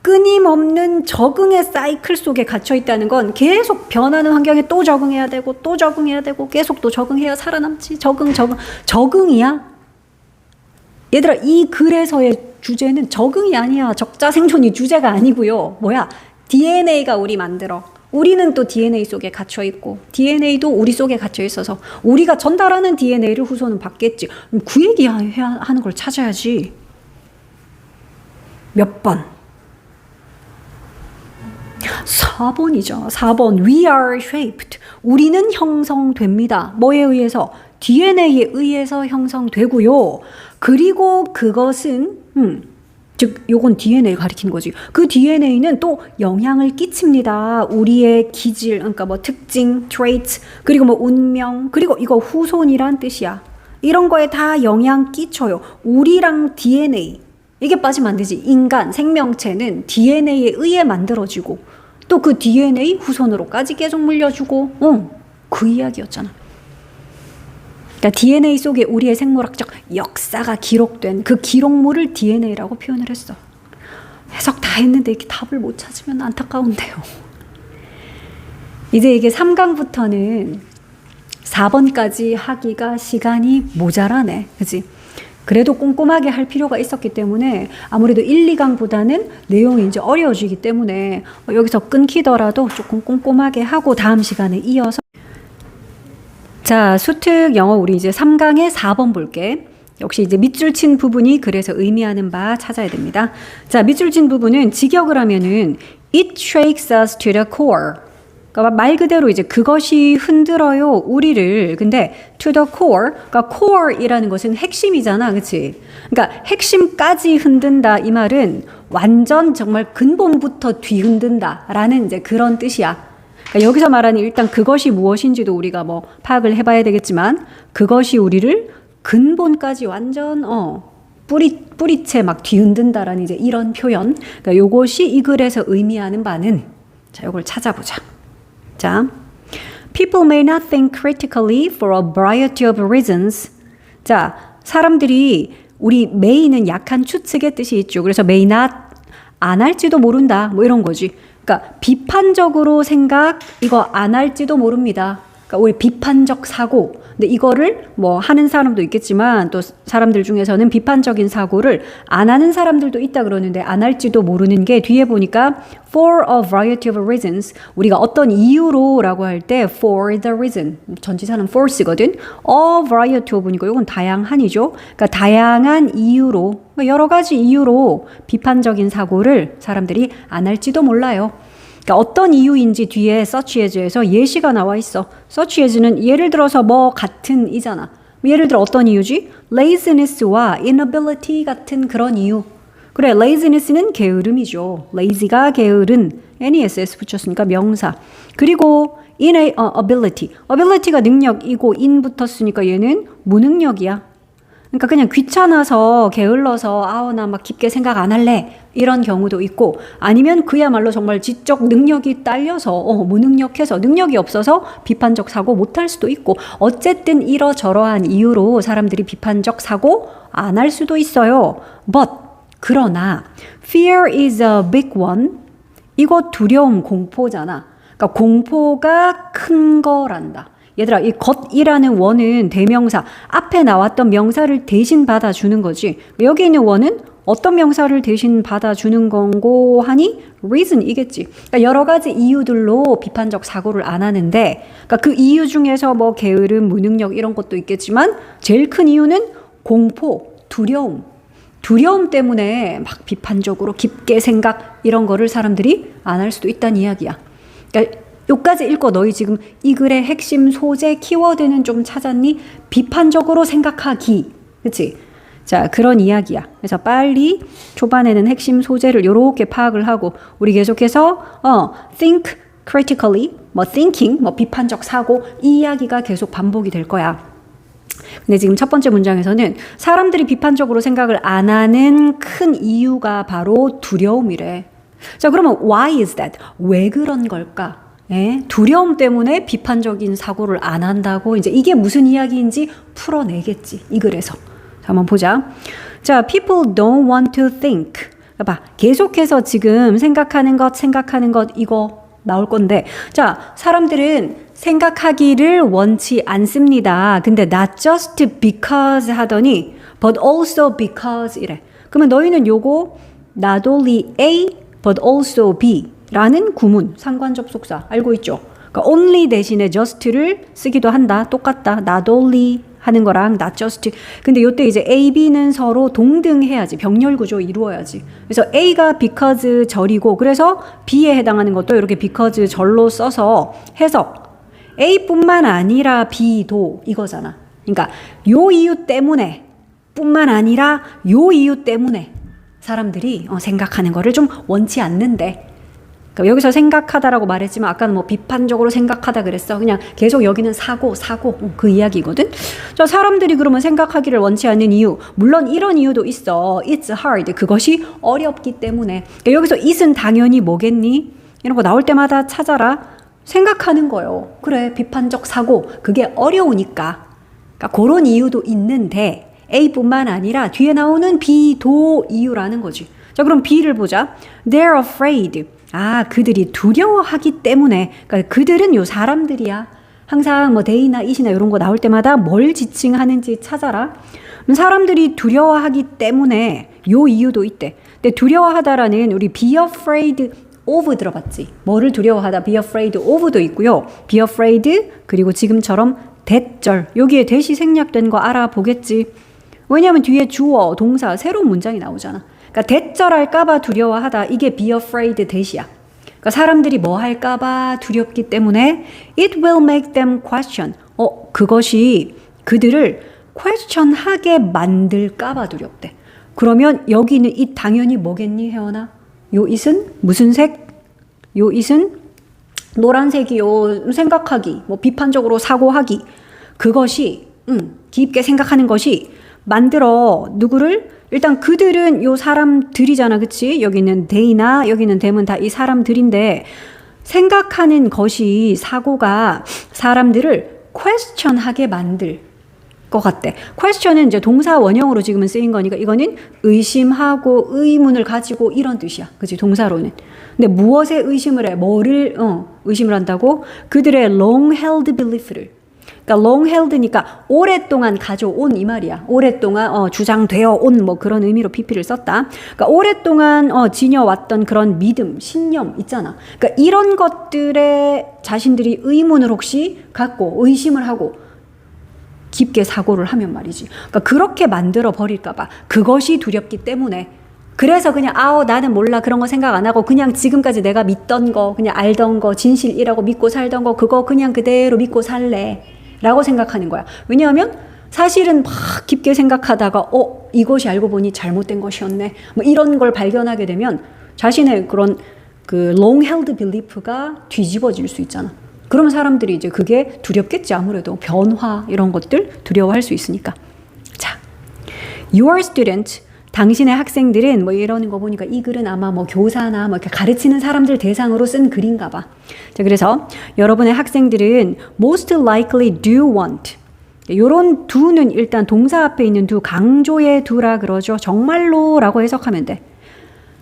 끊임없는 적응의 사이클 속에 갇혀있다는 건 계속 변하는 환경에 또 적응해야 되고 또 적응해야 되고 계속 또 적응해야 살아남지. 적응이야. 얘들아 이 글에서의 주제는 적응이 아니야. 적자 생존이 주제가 아니고요. 뭐야? DNA가 우리 만들어. 우리는 또 DNA 속에 갇혀 있고 DNA도 우리 속에 갇혀 있어서 우리가 전달하는 DNA를 후손은 받겠지. 그 얘기 해야 하는 걸 찾아야지. 몇 번? 4번이죠. 4번. We are shaped. 우리는 형성됩니다. 뭐에 의해서? DNA에 의해서 형성되고요. 그리고 그것은 즉 요건 DNA를 가리키는 거지. 그 DNA는 또 영향을 끼칩니다. 우리의 기질, 그러니까 뭐 특징, traits, 그리고 뭐 운명, 그리고 이거 후손이란 뜻이야. 이런 거에 다 영향 끼쳐요. 우리랑 DNA, 이게 빠지면 안 되지. 인간, 생명체는 DNA에 의해 만들어지고 또 그 DNA 후손으로까지 계속 물려주고 그 이야기였잖아. 그러니까 DNA 속에 우리의 생물학적 역사가 기록된 그 기록물을 DNA라고 표현을 했어. 해석 다 했는데 이렇게 답을 못 찾으면 안타까운데요. 이제 이게 3강부터는 4번까지 하기가 시간이 모자라네. 그치? 그래도 꼼꼼하게 할 필요가 있었기 때문에 아무래도 1, 2강보다는 내용이 이제 어려워지기 때문에 여기서 끊기더라도 조금 꼼꼼하게 하고 다음 시간에 이어서 자, 수특 영어 우리 이제 3강의 4번 볼게. 역시 이제 밑줄 친 부분이 그래서 의미하는 바 찾아야 됩니다. 자, 밑줄 친 부분은 직역을 하면은 It shakes us to the core. 그러니까 말 그대로 이제 그것이 흔들어요 우리를. 근데 to the core, 그러니까 core이라는 것은 핵심이잖아, 그렇지? 그러니까 핵심까지 흔든다 이 말은 완전 정말 근본부터 뒤흔든다라는 이제 그런 뜻이야. 그러니까 여기서 말하는 일단 그것이 무엇인지도 우리가 뭐 파악을 해봐야 되겠지만 그것이 우리를 근본까지 완전 뿌리채 막 뒤흔든다라는 이제 이런 표현. 그러니까 요것이 이 글에서 의미하는 바는 자, 요걸 찾아보자. 자, people may not think critically for a variety of reasons. 자, 사람들이 우리 may는 약한 추측의 뜻이 있죠. 그래서 may not 안 할지도 모른다. 뭐 이런 거지. 그러니까 비판적으로 생각 이거 안 할지도 모릅니다. 그러니까 우리 비판적 사고. 근데 이거를 뭐 하는 사람도 있겠지만 또 사람들 중에서는 비판적인 사고를 안 하는 사람들도 있다 그러는데 안 할지도 모르는 게 뒤에 보니까 for a variety of reasons 우리가 어떤 이유로라고 할 때 for the reason 전치사는 for 쓰거든. a variety of니까 이건 다양한이죠. 그러니까 다양한 이유로 여러 가지 이유로 비판적인 사고를 사람들이 안 할지도 몰라요. 그러니까 어떤 이유인지 뒤에 such as에서 예시가 나와 있어. such as는 예를 들어서 뭐 같은 이잖아. 예를 들어 어떤 이유지? laziness와 inability 같은 그런 이유. 그래, laziness는 게으름이죠. lazy가 게으른, ness 붙였으니까 명사. 그리고 ability가 능력이고 in 붙었으니까 얘는 무능력이야. 그러니까 그냥 귀찮아서 게을러서 나 막 깊게 생각 안 할래 이런 경우도 있고 아니면 그야말로 정말 지적 능력이 딸려서 무능력해서 능력이 없어서 비판적 사고 못할 수도 있고 어쨌든 이러저러한 이유로 사람들이 비판적 사고 안 할 수도 있어요. But 그러나 fear is a big one. 이거 두려움, 공포잖아. 그러니까 공포가 큰 거란다. 얘들아, 이 것이라는 원은 대명사, 앞에 나왔던 명사를 대신 받아주는 거지. 여기 있는 원은 어떤 명사를 대신 받아주는 건고 하니 reason이겠지. 그러니까 여러 가지 이유들로 비판적 사고를 안 하는데 그러니까 그 이유 중에서 뭐 게으름, 무능력 이런 것도 있겠지만 제일 큰 이유는 공포, 두려움 때문에 막 비판적으로 깊게 생각 이런 거를 사람들이 안 할 수도 있다는 이야기야. 그러니까 요까지 읽고 너희 지금 이 글의 핵심 소재 키워드는 좀 찾았니? 비판적으로 생각하기. 그치? 자, 그런 이야기야. 그래서 빨리 초반에는 핵심 소재를 요렇게 파악을 하고 우리 계속해서 think critically, thinking, 비판적 사고 이 이야기가 계속 반복이 될 거야. 근데 지금 첫 번째 문장에서는 사람들이 비판적으로 생각을 안 하는 큰 이유가 바로 두려움이래. 자, 그러면 why is that? 왜 그런 걸까? 두려움 때문에 비판적인 사고를 안 한다고 이제 이게 무슨 이야기인지 풀어내겠지. 이 글에서. 자, 한번 보자. 자, people don't want to think. 봐, 계속해서 지금 생각하는 것 이거 나올 건데 자, 사람들은 생각하기를 원치 않습니다. 근데 not just because 하더니 but also because 이래. 그러면 너희는 요거 not only A but also B 라는 구문, 상관접속사 알고 있죠? 그러니까 only 대신에 just를 쓰기도 한다. 똑같다. not only 하는 거랑 not just. 근데 이때 이제 A, B는 서로 동등해야지. 병렬 구조 이루어야지. 그래서 A가 because 절이고 그래서 B에 해당하는 것도 이렇게 because 절로 써서 해석. A뿐만 아니라 B도 이거잖아. 그러니까 요 이유 때문에 뿐만 아니라 요 이유 때문에 사람들이 생각하는 거를 좀 원치 않는데, 그러니까 여기서 생각하다라고 말했지만 아까는 뭐 비판적으로 생각하다 그랬어. 그냥 계속 여기는 사고 그 이야기거든. 자, 사람들이 그러면 생각하기를 원치 않는 이유, 물론 이런 이유도 있어. It's hard. 그것이 어렵기 때문에. 그러니까 여기서 it은 당연히 뭐겠니? 이런 거 나올 때마다 찾아라. 생각하는 거요. 그래, 비판적 사고. 그게 어려우니까. 그러니까 그런 이유도 있는데 A뿐만 아니라 뒤에 나오는 B도 이유라는 거지. 자, 그럼 B를 보자. They're afraid. 그들이 두려워하기 때문에. 그러니까 그들은 요 사람들이야. 항상 뭐 they나 it이나 이런 거 나올 때마다 뭘 지칭하는지 찾아라. 사람들이 두려워하기 때문에 요 이유도 있대. 근데 두려워하다라는 우리 be afraid of 들어봤지? 뭐를 두려워하다 be afraid of도 있고요. be afraid 그리고 지금처럼 that절 여기에 that이 생략된 거 알아보겠지. 왜냐하면 뒤에 주어, 동사 새로운 문장이 나오잖아. 그러니까 that절 할까봐 두려워하다. 이게 be afraid that이야. 그러니까 사람들이 뭐 할까봐 두렵기 때문에 it will make them question. 그것이 그들을 question하게 만들까봐 두렵대. 그러면 여기는 it 당연히 뭐겠니, 혜원아? 요 it은 무슨 색? 요 it은 노란색이요. 생각하기, 뭐 비판적으로 사고하기. 그것이 깊게 생각하는 것이 만들어 누구를? 일단 그들은 요 사람들이잖아, 그치? 여기는 they나 여기는 them은 다 이 사람들인데 생각하는 것이 사고가 사람들을 question하게 만들 것 같대. question은 이제 동사 원형으로 지금은 쓰인 거니까 이거는 의심하고 의문을 가지고 이런 뜻이야, 그치? 동사로는. 근데 무엇에 의심을 해? 뭐를 의심을 한다고? 그들의 long-held belief를. 그러니까 long-held니까 오랫동안 가져온 이 말이야. 오랫동안 주장되어 온 뭐 그런 의미로 PP를 썼다. 그러니까 오랫동안 지녀왔던 그런 믿음, 신념 있잖아. 그러니까 이런 것들에 자신들이 의문을 혹시 갖고 의심을 하고 깊게 사고를 하면 말이지. 그러니까 그렇게 만들어 버릴까 봐. 그것이 두렵기 때문에. 그래서 그냥 나는 몰라 그런 거 생각 안 하고 그냥 지금까지 내가 믿던 거 그냥 알던 거 진실이라고 믿고 살던 거 그거 그냥 그대로 믿고 살래 라고 생각하는 거야. 왜냐하면 사실은 막 깊게 생각하다가 이것이 알고 보니 잘못된 것이었네 뭐 이런 걸 발견하게 되면 자신의 그런 그 long-held belief가 뒤집어질 수 있잖아. 그러면 사람들이 이제 그게 두렵겠지. 아무래도 변화 이런 것들 두려워할 수 있으니까. 자, your student 당신의 학생들은 뭐 이러는 거 보니까 이 글은 아마 뭐 교사나 뭐 이렇게 가르치는 사람들 대상으로 쓴 글인가 봐. 자, 그래서 여러분의 학생들은 most likely do want. 요런 do는 일단 동사 앞에 있는 do, 강조의 do라 그러죠. 정말로라고 해석하면 돼.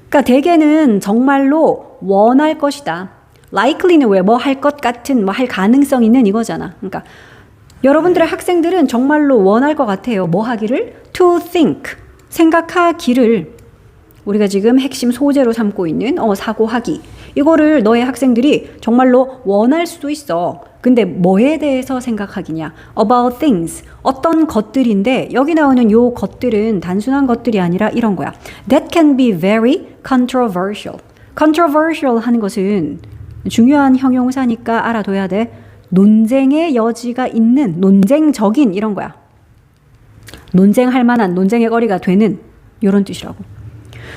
그러니까 대개는 정말로 원할 것이다. likely는 왜 뭐 할 것 같은 뭐 할 가능성 있는 이거잖아. 그러니까 여러분들의 학생들은 정말로 원할 것 같아요. 뭐 하기를? to think. 생각하기를. 우리가 지금 핵심 소재로 삼고 있는 사고하기. 이거를 너의 학생들이 정말로 원할 수도 있어. 근데 뭐에 대해서 생각하기냐? About things. 어떤 것들인데 여기 나오는 요 것들은 단순한 것들이 아니라 이런 거야. That can be very controversial. controversial 하는 것은 중요한 형용사니까 알아둬야 돼. 논쟁의 여지가 있는, 논쟁적인 이런 거야. 논쟁할 만한, 논쟁의 거리가 되는 이런 뜻이라고.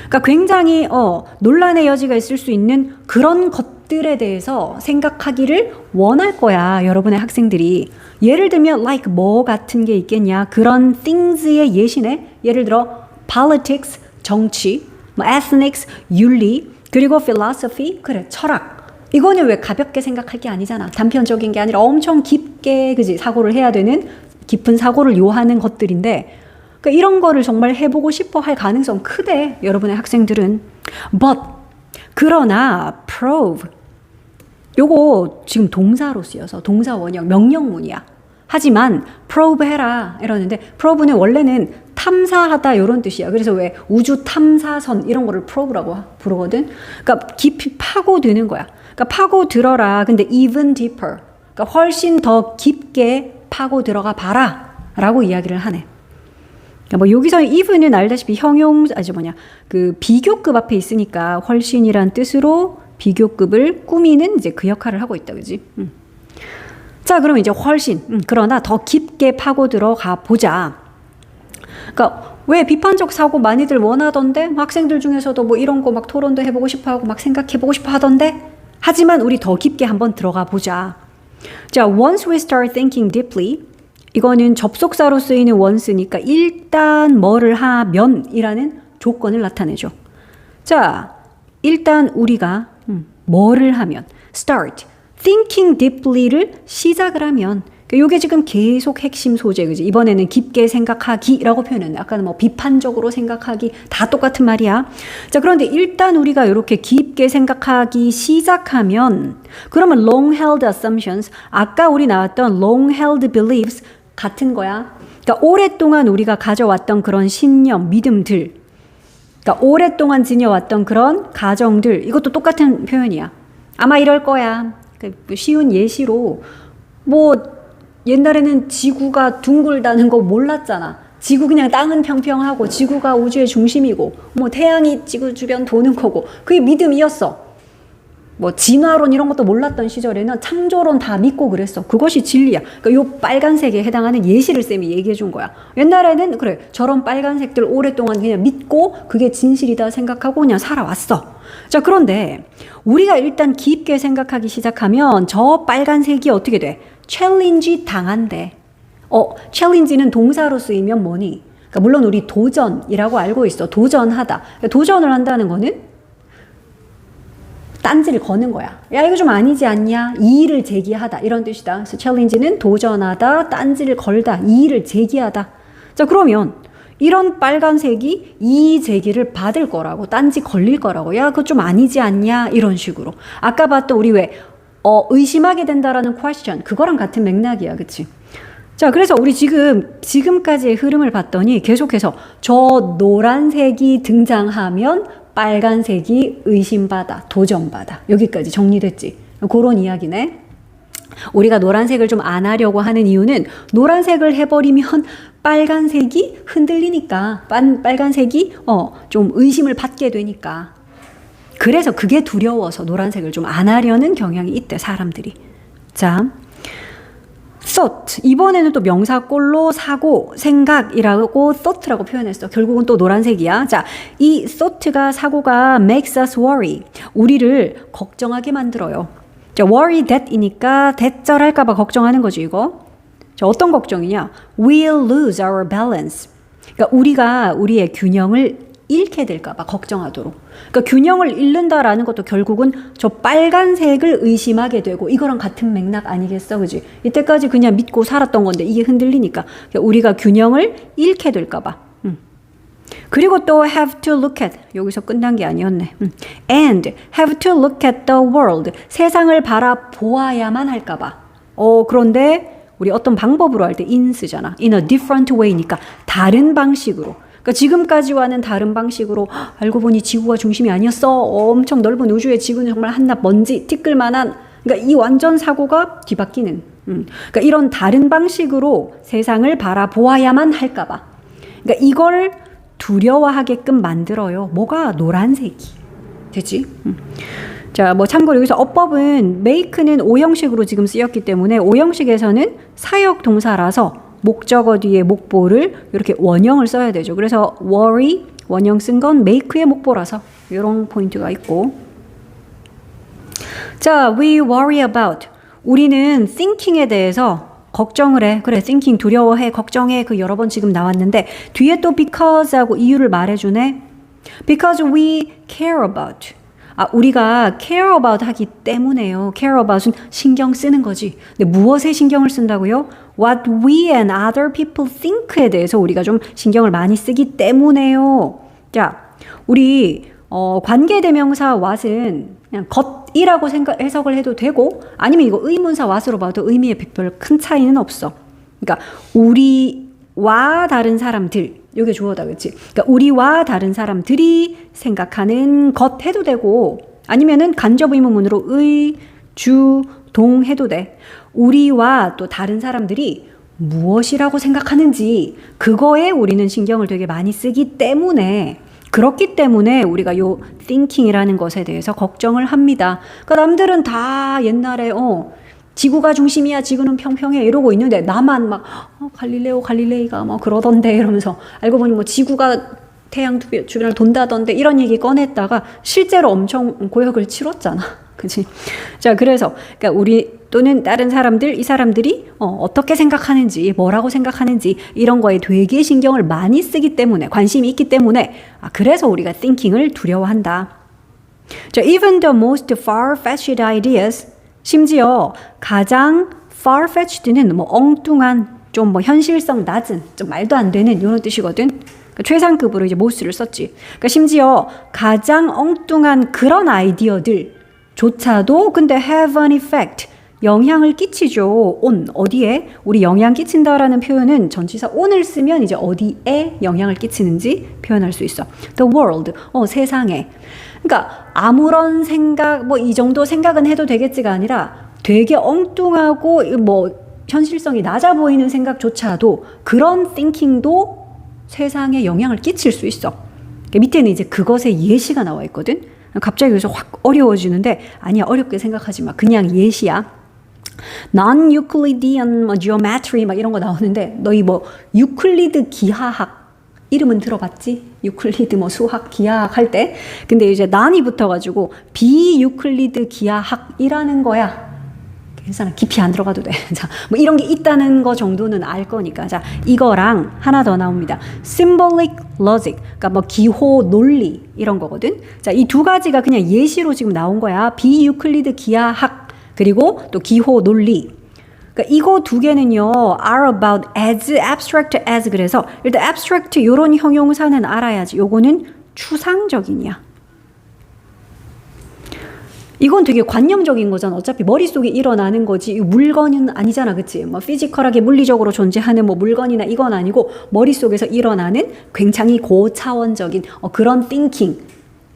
그러니까 굉장히 논란의 여지가 있을 수 있는 그런 것들에 대해서 생각하기를 원할 거야, 여러분의 학생들이. 예를 들면 like 뭐 같은 게 있겠냐. 그런 things의 예시네. 예를 들어 politics, 정치, 뭐 ethnics, 윤리, 그리고 philosophy, 그래, 철학. 이거는 왜 가볍게 생각할 게 아니잖아. 단편적인 게 아니라 엄청 깊게, 그지? 사고를 해야 되는 깊은 사고를 요하는 것들인데, 그러니까 이런 거를 정말 해보고 싶어 할 가능성 크대, 여러분의 학생들은. But, 그러나, prove. 요거 지금 동사로 쓰여서 동사 원형, 명령문이야. 하지만, probe 해라, 이러는데, probe는 원래는 탐사하다, 이런 뜻이야. 그래서 왜 우주 탐사선, 이런 거를 probe라고 부르거든? 그러니까 깊이 파고드는 거야. 그러니까 파고들어라. 근데 even deeper. 그러니까 훨씬 더 깊게 파고 들어가 봐라 라고 이야기를 하네. 그러니까 뭐 여기서 even은 알다시피 그 비교급 앞에 있으니까 훨씬이란 뜻으로 비교급을 꾸미는 이제 그 역할을 하고 있다, 그지? 자, 그럼 이제 훨씬 그러나 더 깊게 파고 들어가 보자. 그러니까 왜 비판적 사고 많이들 원하던데 학생들 중에서도 뭐 이런 거 막 토론도 해보고 싶어하고 막 생각해보고 싶어 하던데 하지만 우리 더 깊게 한번 들어가 보자. 자, once we start thinking deeply 이거는 접속사로 쓰이는 once니까 일단 뭐를 하면이라는 조건을 나타내죠. 자, 일단 우리가 뭐를 하면 start thinking deeply를 시작을 하면 이게 지금 계속 핵심 소재, 그지? 이번에는 깊게 생각하기라고 표현했네. 아까는 뭐 비판적으로 생각하기 다 똑같은 말이야. 자, 그런데 일단 우리가 이렇게 깊게 생각하기 시작하면 그러면 long-held assumptions, 아까 우리 나왔던 long-held beliefs 같은 거야. 그러니까 오랫동안 우리가 가져왔던 그런 신념, 믿음들, 그러니까 오랫동안 지녀왔던 그런 가정들, 이것도 똑같은 표현이야. 아마 이럴 거야. 쉬운 예시로 뭐 옛날에는 지구가 둥글다는 거 몰랐잖아. 지구 그냥 땅은 평평하고 지구가 우주의 중심이고 뭐 태양이 지구 주변 도는 거고 그게 믿음이었어. 뭐 진화론 이런 것도 몰랐던 시절에는 창조론 다 믿고 그랬어. 그것이 진리야. 그러니까 요 빨간색에 해당하는 예시를 쌤이 얘기해 준 거야. 옛날에는 그래 저런 빨간색들 오랫동안 그냥 믿고 그게 진실이다 생각하고 그냥 살아왔어. 자, 그런데 우리가 일단 깊게 생각하기 시작하면 저 빨간색이 어떻게 돼? 챌린지 당한대. 챌린지는 동사로 쓰이면 뭐니? 그러니까 물론 우리 도전이라고 알고 있어. 도전하다. 그러니까 도전을 한다는 거는 딴지를 거는 거야. 야, 이거 좀 아니지 않냐? 이의를 제기하다. 이런 뜻이다. 그래서 챌린지는 도전하다, 딴지를 걸다, 이의를 제기하다. 자, 그러면 이런 빨간색이 이의 제기를 받을 거라고, 딴지 걸릴 거라고. 야, 그거 좀 아니지 않냐? 이런 식으로. 아까 봤던 우리 왜 의심하게 된다라는 question, 그거랑 같은 맥락이야. 그치? 자, 그래서 우리 지금까지의 흐름을 봤더니 계속해서 저 노란색이 등장하면 빨간색이 의심받아, 도전받아. 여기까지 정리됐지? 그런 이야기네. 우리가 노란색을 좀 안 하려고 하는 이유는 노란색을 해버리면 빨간색이 흔들리니까, 빨간색이 좀 의심을 받게 되니까. 그래서 그게 두려워서 노란색을 좀 안 하려는 경향이 있대, 사람들이. 자, thought. 이번에는 또 명사꼴로 사고, 생각이라고 thought라고 표현했어. 결국은 또 노란색이야. 자, 이 thought가 사고가 makes us worry. 우리를 걱정하게 만들어요. 자, worry that이니까 대절할까봐 걱정하는 거지, 이거. 자, 어떤 걱정이냐? We'll lose our balance. 그러니까 우리가 우리의 균형을 잃게 될까봐 걱정하도록. 그러니까 균형을 잃는다라는 것도 결국은 저 빨간색을 의심하게 되고 이거랑 같은 맥락 아니겠어, 그지? 이때까지 그냥 믿고 살았던 건데 이게 흔들리니까 그러니까 우리가 균형을 잃게 될까봐. 그리고 또 have to look at, 여기서 끝난 게 아니었네. And have to look at the world, 세상을 바라보아야만 할까봐. 그런데 우리 어떤 방법으로 할 때 in 쓰잖아. in a different way니까 다른 방식으로. 그러니까 지금까지와는 다른 방식으로 알고 보니 지구가 중심이 아니었어. 엄청 넓은 우주의 지구는 정말 한낱 먼지 티끌만한. 그러니까 이 완전 사고가 뒤바뀌는. 그러니까 이런 다른 방식으로 세상을 바라보아야만 할까봐. 그러니까 이걸 두려워하게끔 만들어요. 뭐가? 노란색이. 됐지? 자, 뭐 참고로 여기서 어법은 make는 오형식으로 지금 쓰였기 때문에 오형식에서는 사역 동사라서 목적어 뒤에 목보를 이렇게 원형을 써야 되죠. 그래서 worry 원형 쓴 건 make의 목보라서 이런 포인트가 있고. 자, we worry about. 우리는 thinking에 대해서 걱정을 해. 그래, thinking 두려워해, 걱정해. 그 여러 번 지금 나왔는데 뒤에 또 because하고 이유를 말해주네. Because we care about. 우리가 care about 하기 때문에요. care about은 신경 쓰는 거지. 근데 무엇에 신경을 쓴다고요? What we and other people think에 대해서 우리가 좀 신경을 많이 쓰기 때문에요. 자, 우리 관계대명사 what은 그냥 것이라고 해석을 해도 되고 아니면 이거 의문사 what으로 봐도 의미에 별 큰 차이는 없어. 그러니까 우리와 다른 사람들, 이게 주어다, 그렇지? 그러니까 우리와 다른 사람들이 생각하는 것 해도 되고 아니면은 간접 의문문으로 의, 주, 동 해도 돼. 우리와 또 다른 사람들이 무엇이라고 생각하는지 그거에 우리는 신경을 되게 많이 쓰기 때문에 그렇기 때문에 우리가 요 thinking이라는 것에 대해서 걱정을 합니다. 그러니까 남들은 다 옛날에 지구가 중심이야. 지구는 평평해. 이러고 있는데 나만 막 갈릴레이가 뭐 그러던데 이러면서 알고 보니 뭐 지구가 태양 주변을 돈다던데 이런 얘기 꺼냈다가 실제로 엄청 고역을 치렀잖아. 그치? 자, 그래서 그러니까 우리 또는 다른 사람들, 이 사람들이 어떻게 생각하는지, 뭐라고 생각하는지 이런 거에 되게 신경을 많이 쓰기 때문에, 관심이 있기 때문에 그래서 우리가 thinking을 두려워한다. 자, even the most far-fetched ideas, 심지어 가장 far-fetched는 뭐 엉뚱한, 좀 뭐 현실성 낮은, 좀 말도 안 되는 이런 뜻이거든. 그러니까 최상급으로 이제 most를 썼지. 그러니까 심지어 가장 엉뚱한 그런 아이디어들조차도 근데 have an effect, 영향을 끼치죠. on, 어디에? 우리 영향 끼친다라는 표현은 전치사 on을 쓰면 이제 어디에 영향을 끼치는지 표현할 수 있어. The world, 세상에. 그러니까 아무런 생각, 뭐 이 정도 생각은 해도 되겠지가 아니라 되게 엉뚱하고 뭐 현실성이 낮아 보이는 생각조차도 그런 thinking도 세상에 영향을 끼칠 수 있어. 그러니까 밑에는 이제 그것의 예시가 나와 있거든. 갑자기 여기서 확 어려워지는데 아니야, 어렵게 생각하지 마. 그냥 예시야. Non-Euclidean geometry 막 이런 거 나오는데 너희 뭐 유클리드 기하학 이름은 들어봤지? 유클리드 뭐 수학 기하학 할 때. 근데 이제 난이 붙어가지고 비유클리드 기하학이라는 거야. 괜찮아, 깊이 안 들어가도 돼. 자, 뭐 이런 게 있다는 거 정도는 알 거니까. 자, 이거랑 하나 더 나옵니다. Symbolic logic, 그러니까 뭐 기호 논리 이런 거거든. 자, 이 두 가지가 그냥 예시로 지금 나온 거야. 비유클리드 기하학 그리고 또 기호 논리. 그러니까 이거 두 개는요, are about as abstract as. 그래서 일단 abstract 요런 형용사는 알아야지. 요거는 추상적이냐. 이건 되게 관념적인 거잖아. 어차피 머릿속에 일어나는 거지 물건은 아니잖아. 그치? 뭐 피지컬하게 물리적으로 존재하는 뭐 물건이나 이건 아니고 머릿속에서 일어나는 굉장히 고차원적인 그런 thinking.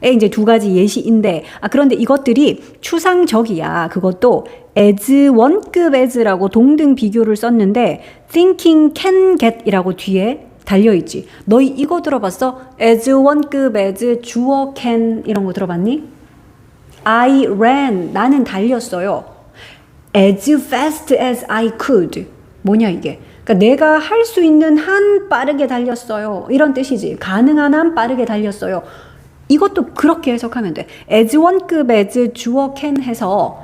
에 이제 두 가지 예시인데, 그런데 이것들이 추상적이야. 그것도 as 원급 as라고 동등 비교를 썼는데 thinking can get 이라고 뒤에 달려있지. 너희 이거 들어봤어? as 원급 as 주어 can 이런 거 들어봤니? I ran, 나는 달렸어요. as fast as I could. 뭐냐 이게? 그러니까 내가 할 수 있는 한 빠르게 달렸어요. 이런 뜻이지. 가능한 한 빠르게 달렸어요. 이것도 그렇게 해석하면 돼. as 원급 as 주어 can 해서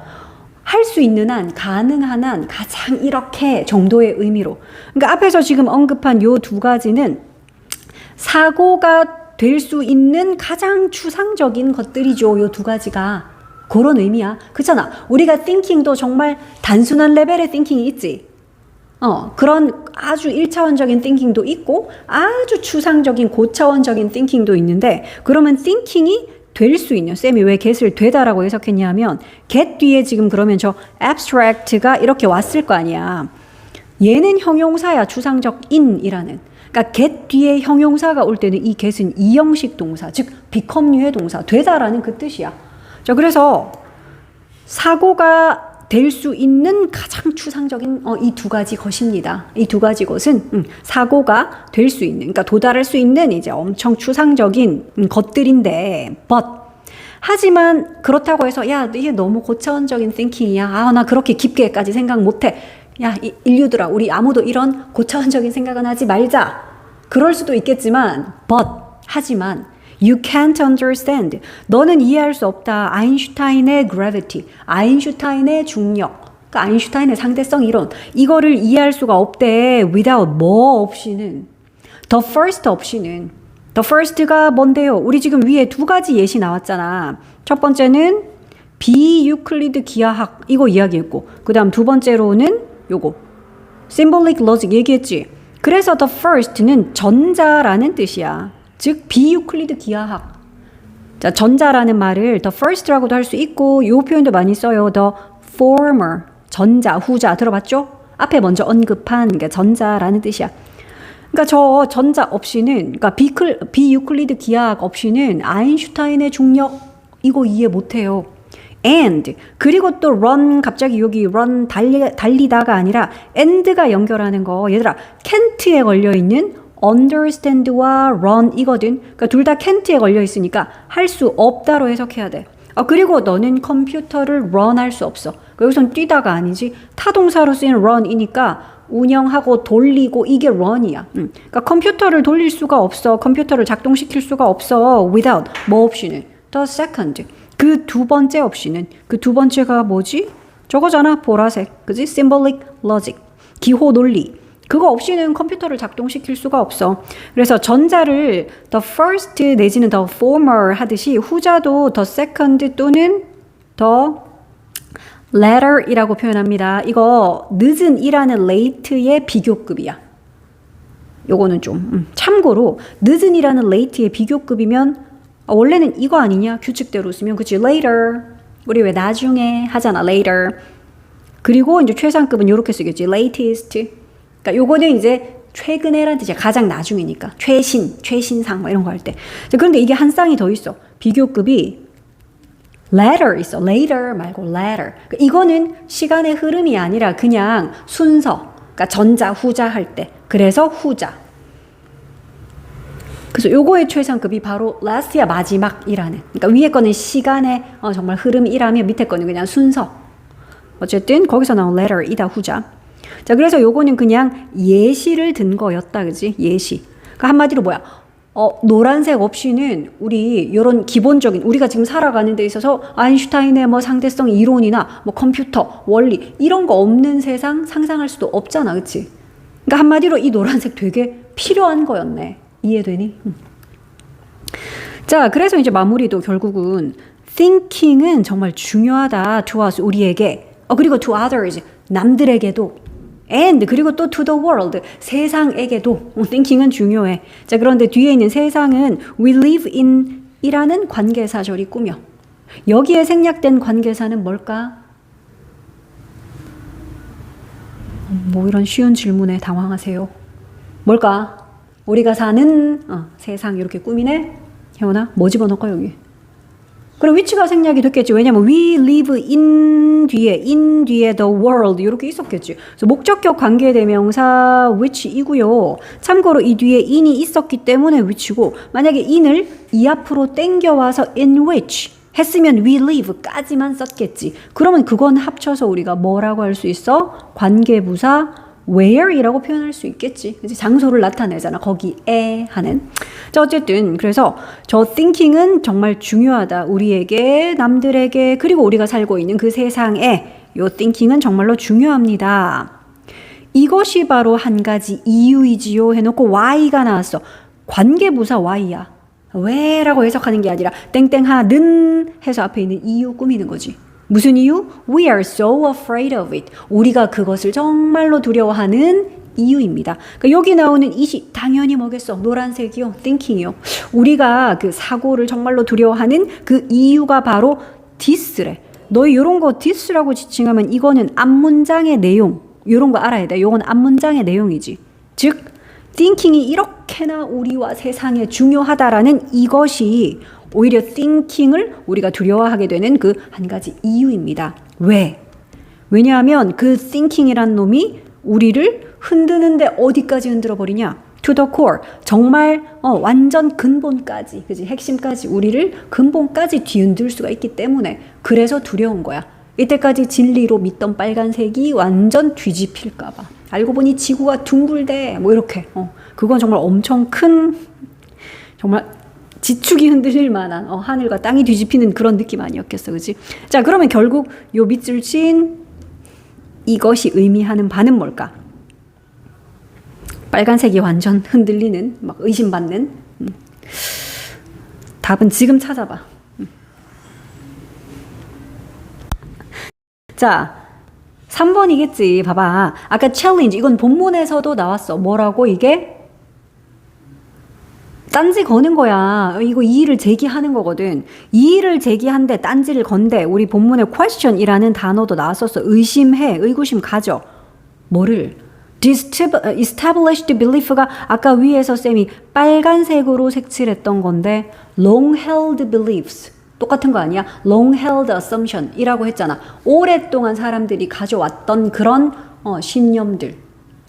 할 수 있는 한, 가능한 한, 가장 이렇게 정도의 의미로. 그러니까 앞에서 지금 언급한 요 두 가지는 사고가 될 수 있는 가장 추상적인 것들이죠. 요 두 가지가. 그런 의미야. 그렇잖아. 우리가 thinking도 정말 단순한 레벨의 thinking이 있지. 그런 아주 1차원적인 thinking도 있고 아주 추상적인 고차원적인 thinking도 있는데, 그러면 thinking이 될 수 있는, 쌤이 왜 get을 되다라고 해석했냐면 get 뒤에 지금 그러면 저 abstract가 이렇게 왔을 거 아니야. 얘는 형용사야. 추상적 in이라는. 그러니까 get 뒤에 형용사가 올 때는 이 get은 이형식 동사, 즉 become류의 동사, 되다라는 그 뜻이야. 자, 그래서 사고가 될 수 있는 가장 추상적인 이 두 가지 것입니다. 이 두 가지 것은 사고가 될 수 있는, 그러니까 도달할 수 있는 이제 엄청 추상적인 것들인데, 하지만 그렇다고 해서 야, 이게 너무 고차원적인 thinking이야. 나 그렇게 깊게까지 생각 못해. 야, 인류들아, 우리 아무도 이런 고차원적인 생각은 하지 말자. 그럴 수도 있겠지만, 하지만 You can't understand. 너는 이해할 수 없다. 아인슈타인의 gravity, 아인슈타인의 중력, 그러니까 아인슈타인의 상대성 이론, 이거를 이해할 수가 없대. without 뭐 없이는, the first 없이는. the first가 뭔데요? 우리 지금 위에 두 가지 예시 나왔잖아. 첫 번째는 비유클리드 기하학 이거 이야기했고, 그 다음 두 번째로는 요거 symbolic logic 얘기했지. 그래서 the first는 전자라는 뜻이야. 즉 비유클리드 기하학. 자, 전자라는 말을 the first라고도 할 수 있고 이 표현도 많이 써요. the former, 전자, 후자 들어봤죠? 앞에 먼저 언급한 게 전자라는 뜻이야. 그러니까 저 전자 없이는, 그러니까 비유클리드 기하학 없이는 아인슈타인의 중력 이거 이해 못해요. and 그리고 또 run, 갑자기 여기 run 달리다가 아니라 and가 연결하는 거. 얘들아, can't에 걸려있는 understand와 run 이거든. 그러니까 둘 다 can't에 걸려 있으니까 할 수 없다로 해석해야 돼. 그리고 너는 컴퓨터를 런할 수 없어. 여기선 뛰다가 아니지. 타동사로 쓰이는 run이니까 운영하고 돌리고 이게 run이야. 그러니까 컴퓨터를 돌릴 수가 없어. 컴퓨터를 작동시킬 수가 없어. without 뭐 없이는 the second. 그 두 번째 없이는 그 두 번째가 뭐지? 저거잖아. 보라색. 그지? symbolic logic. 기호 논리. 그거 없이는 컴퓨터를 작동시킬 수가 없어. 그래서 전자를 the first 내지는 the former 하듯이 후자도 the second 또는 the latter이라고 표현합니다. 이거 늦은 이라는 late의 비교급이야. 요거는 좀 참고로 늦은 이라는 late의 비교급이면 원래는 이거 아니냐? 규칙대로 쓰면 그치? later. 우리 왜 나중에 하잖아. later. 그리고 이제 최상급은 이렇게 쓰겠지. latest. 그러니까 요거는 이제 최근에란 뜻이야. 가장 나중이니까. 최신상 뭐 이런 거 할 때. 그런데 이게 한 쌍이 더 있어. 비교급이 later 있어. later 말고 latter. 그러니까 이거는 시간의 흐름이 아니라 그냥 순서. 그러니까 전자, 후자 할 때. 그래서 후자. 그래서 요거의 최상급이 바로 last야 마지막이라는. 그러니까 위에 거는 시간의 정말 흐름이라면 밑에 거는 그냥 순서. 어쨌든 거기서 나온 letter이다 후자. 자, 그래서 요거는 그냥 예시를 든 거였다. 그지? 예시. 그러니까 한마디로 뭐야? 노란색 없이는 우리 요런 기본적인 우리가 지금 살아가는 데 있어서 아인슈타인의 뭐 상대성 이론이나 뭐 컴퓨터, 원리 이런 거 없는 세상 상상할 수도 없잖아. 그치? 그러니까 한마디로 이 노란색 되게 필요한 거였네. 이해되니? 자, 그래서 이제 마무리도 결국은 thinking은 정말 중요하다. to us, 우리에게. 그리고 to others, 남들에게도. and 그리고 또 to the world, 세상에게도 thinking은 중요해. 자, 그런데 뒤에 있는 세상은 we live in 이라는 관계사절이 꾸며 여기에 생략된 관계사는 뭘까? 뭐 이런 쉬운 질문에 당황하세요. 뭘까? 우리가 사는 세상 이렇게 꾸미네? 혜원아, 뭐 집어넣을까 여기? 그럼 위치가 생략이 됐겠지. 왜냐면 we live in 뒤에 the world 이렇게 있었겠지. 그래서 목적격 관계대명사 which이고요. 참고로 이 뒤에 in이 있었기 때문에 which고 만약에 in을 이 앞으로 땡겨와서 in which 했으면 we live까지만 썼겠지. 그러면 그건 합쳐서 우리가 뭐라고 할 수 있어? 관계부사 where이라고 표현할 수 있겠지. 그치? 장소를 나타내잖아. 거기에 하는. 자, 어쨌든 그래서 저 thinking은 정말 중요하다. 우리에게, 남들에게, 그리고 우리가 살고 있는 그 세상에 요 thinking은 정말로 중요합니다. 이것이 바로 한 가지 이유이지요 해놓고 why가 나왔어. 관계부사 why야. 왜라고 해석하는 게 아니라 땡땡하는 해서 앞에 있는 이유 꾸미는 거지. 무슨 이유? We are so afraid of it. 우리가 그것을 정말로 두려워하는 이유입니다. 그러니까 여기 나오는 이시 당연히 뭐겠어? 노란색이요. thinking이요. 우리가 그 사고를 정말로 두려워하는 그 이유가 바로 this래. 너희 이런 거 this라고 지칭하면 이거는 앞문장의 내용. 이런 거 알아야 돼. 이건 앞문장의 내용이지. 즉 thinking이 이렇게나 우리와 세상에 중요하다라는 이것이 오히려 thinking을 우리가 두려워하게 되는 그 한 가지 이유입니다. 왜? 왜냐하면 그 thinking이란 놈이 우리를 흔드는데 어디까지 흔들어 버리냐? to the core. 정말 완전 근본까지, 그지? 핵심까지 우리를 근본까지 뒤흔들 수가 있기 때문에 그래서 두려운 거야. 이때까지 진리로 믿던 빨간색이 완전 뒤집힐까 봐. 알고 보니 지구가 둥글대. 뭐 이렇게. 그건 정말 엄청 큰 정말 지축이 흔들릴 만한 하늘과 땅이 뒤집히는 그런 느낌 아니었겠어. 그치? 자, 그러면 결국 요 밑줄 친 이것이 의미하는 바는 뭘까? 빨간색이 완전 흔들리는 막 의심받는 답은 지금 찾아봐. 자, 3번이겠지. 봐봐. 아까 challenge 이건 본문에서도 나왔어. 뭐라고 이게? 딴지 거는 거야. 이거 이의를 제기하는 거거든. 이의를 제기한데 딴지를 건데 우리 본문에 question이라는 단어도 나왔었어. 의심해. 의구심 가져. 뭐를? established belief가 아까 위에서 쌤이 빨간색으로 색칠했던 건데 long held beliefs. 똑같은 거 아니야? long held assumption 이라고 했잖아. 오랫동안 사람들이 가져왔던 그런 신념들,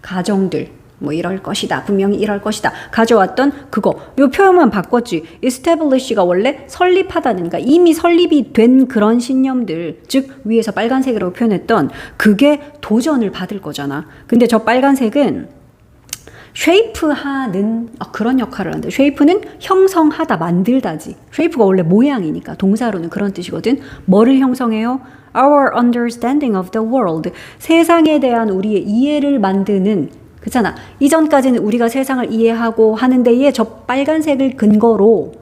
가정들. 뭐 이럴 것이다. 분명히 이럴 것이다. 가져왔던 그거. 요 표현만 바꿨지. establish가 원래 설립하다는, 그러니까 이미 설립이 된 그런 신념들, 즉 위에서 빨간색으로 표현했던 그게 도전을 받을 거잖아. 근데 저 빨간색은 쉐이프하는 그런 역할을 한다. 쉐이프는 형성하다, 만들다지. 쉐이프가 원래 모양이니까 동사로는 그런 뜻이거든. 뭐를 형성해요? Our understanding of the world. 세상에 대한 우리의 이해를 만드는, 그렇잖아. 이전까지는 우리가 세상을 이해하고 하는 데에 저 빨간색을 근거로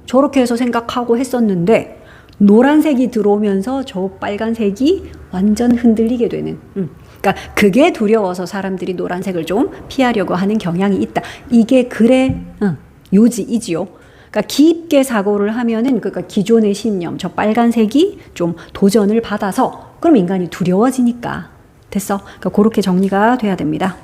저렇게 해서 생각하고 했었는데 노란색이 들어오면서 저 빨간색이 완전 흔들리게 되는. 그러니까 그게 두려워서 사람들이 노란색을 좀 피하려고 하는 경향이 있다. 이게 글의 요지이지요. 그러니까 깊게 사고를 하면은, 그러니까 기존의 신념, 저 빨간색이 좀 도전을 받아서 그럼 인간이 두려워지니까. 됐어? 그러니까 그렇게 정리가 돼야 됩니다.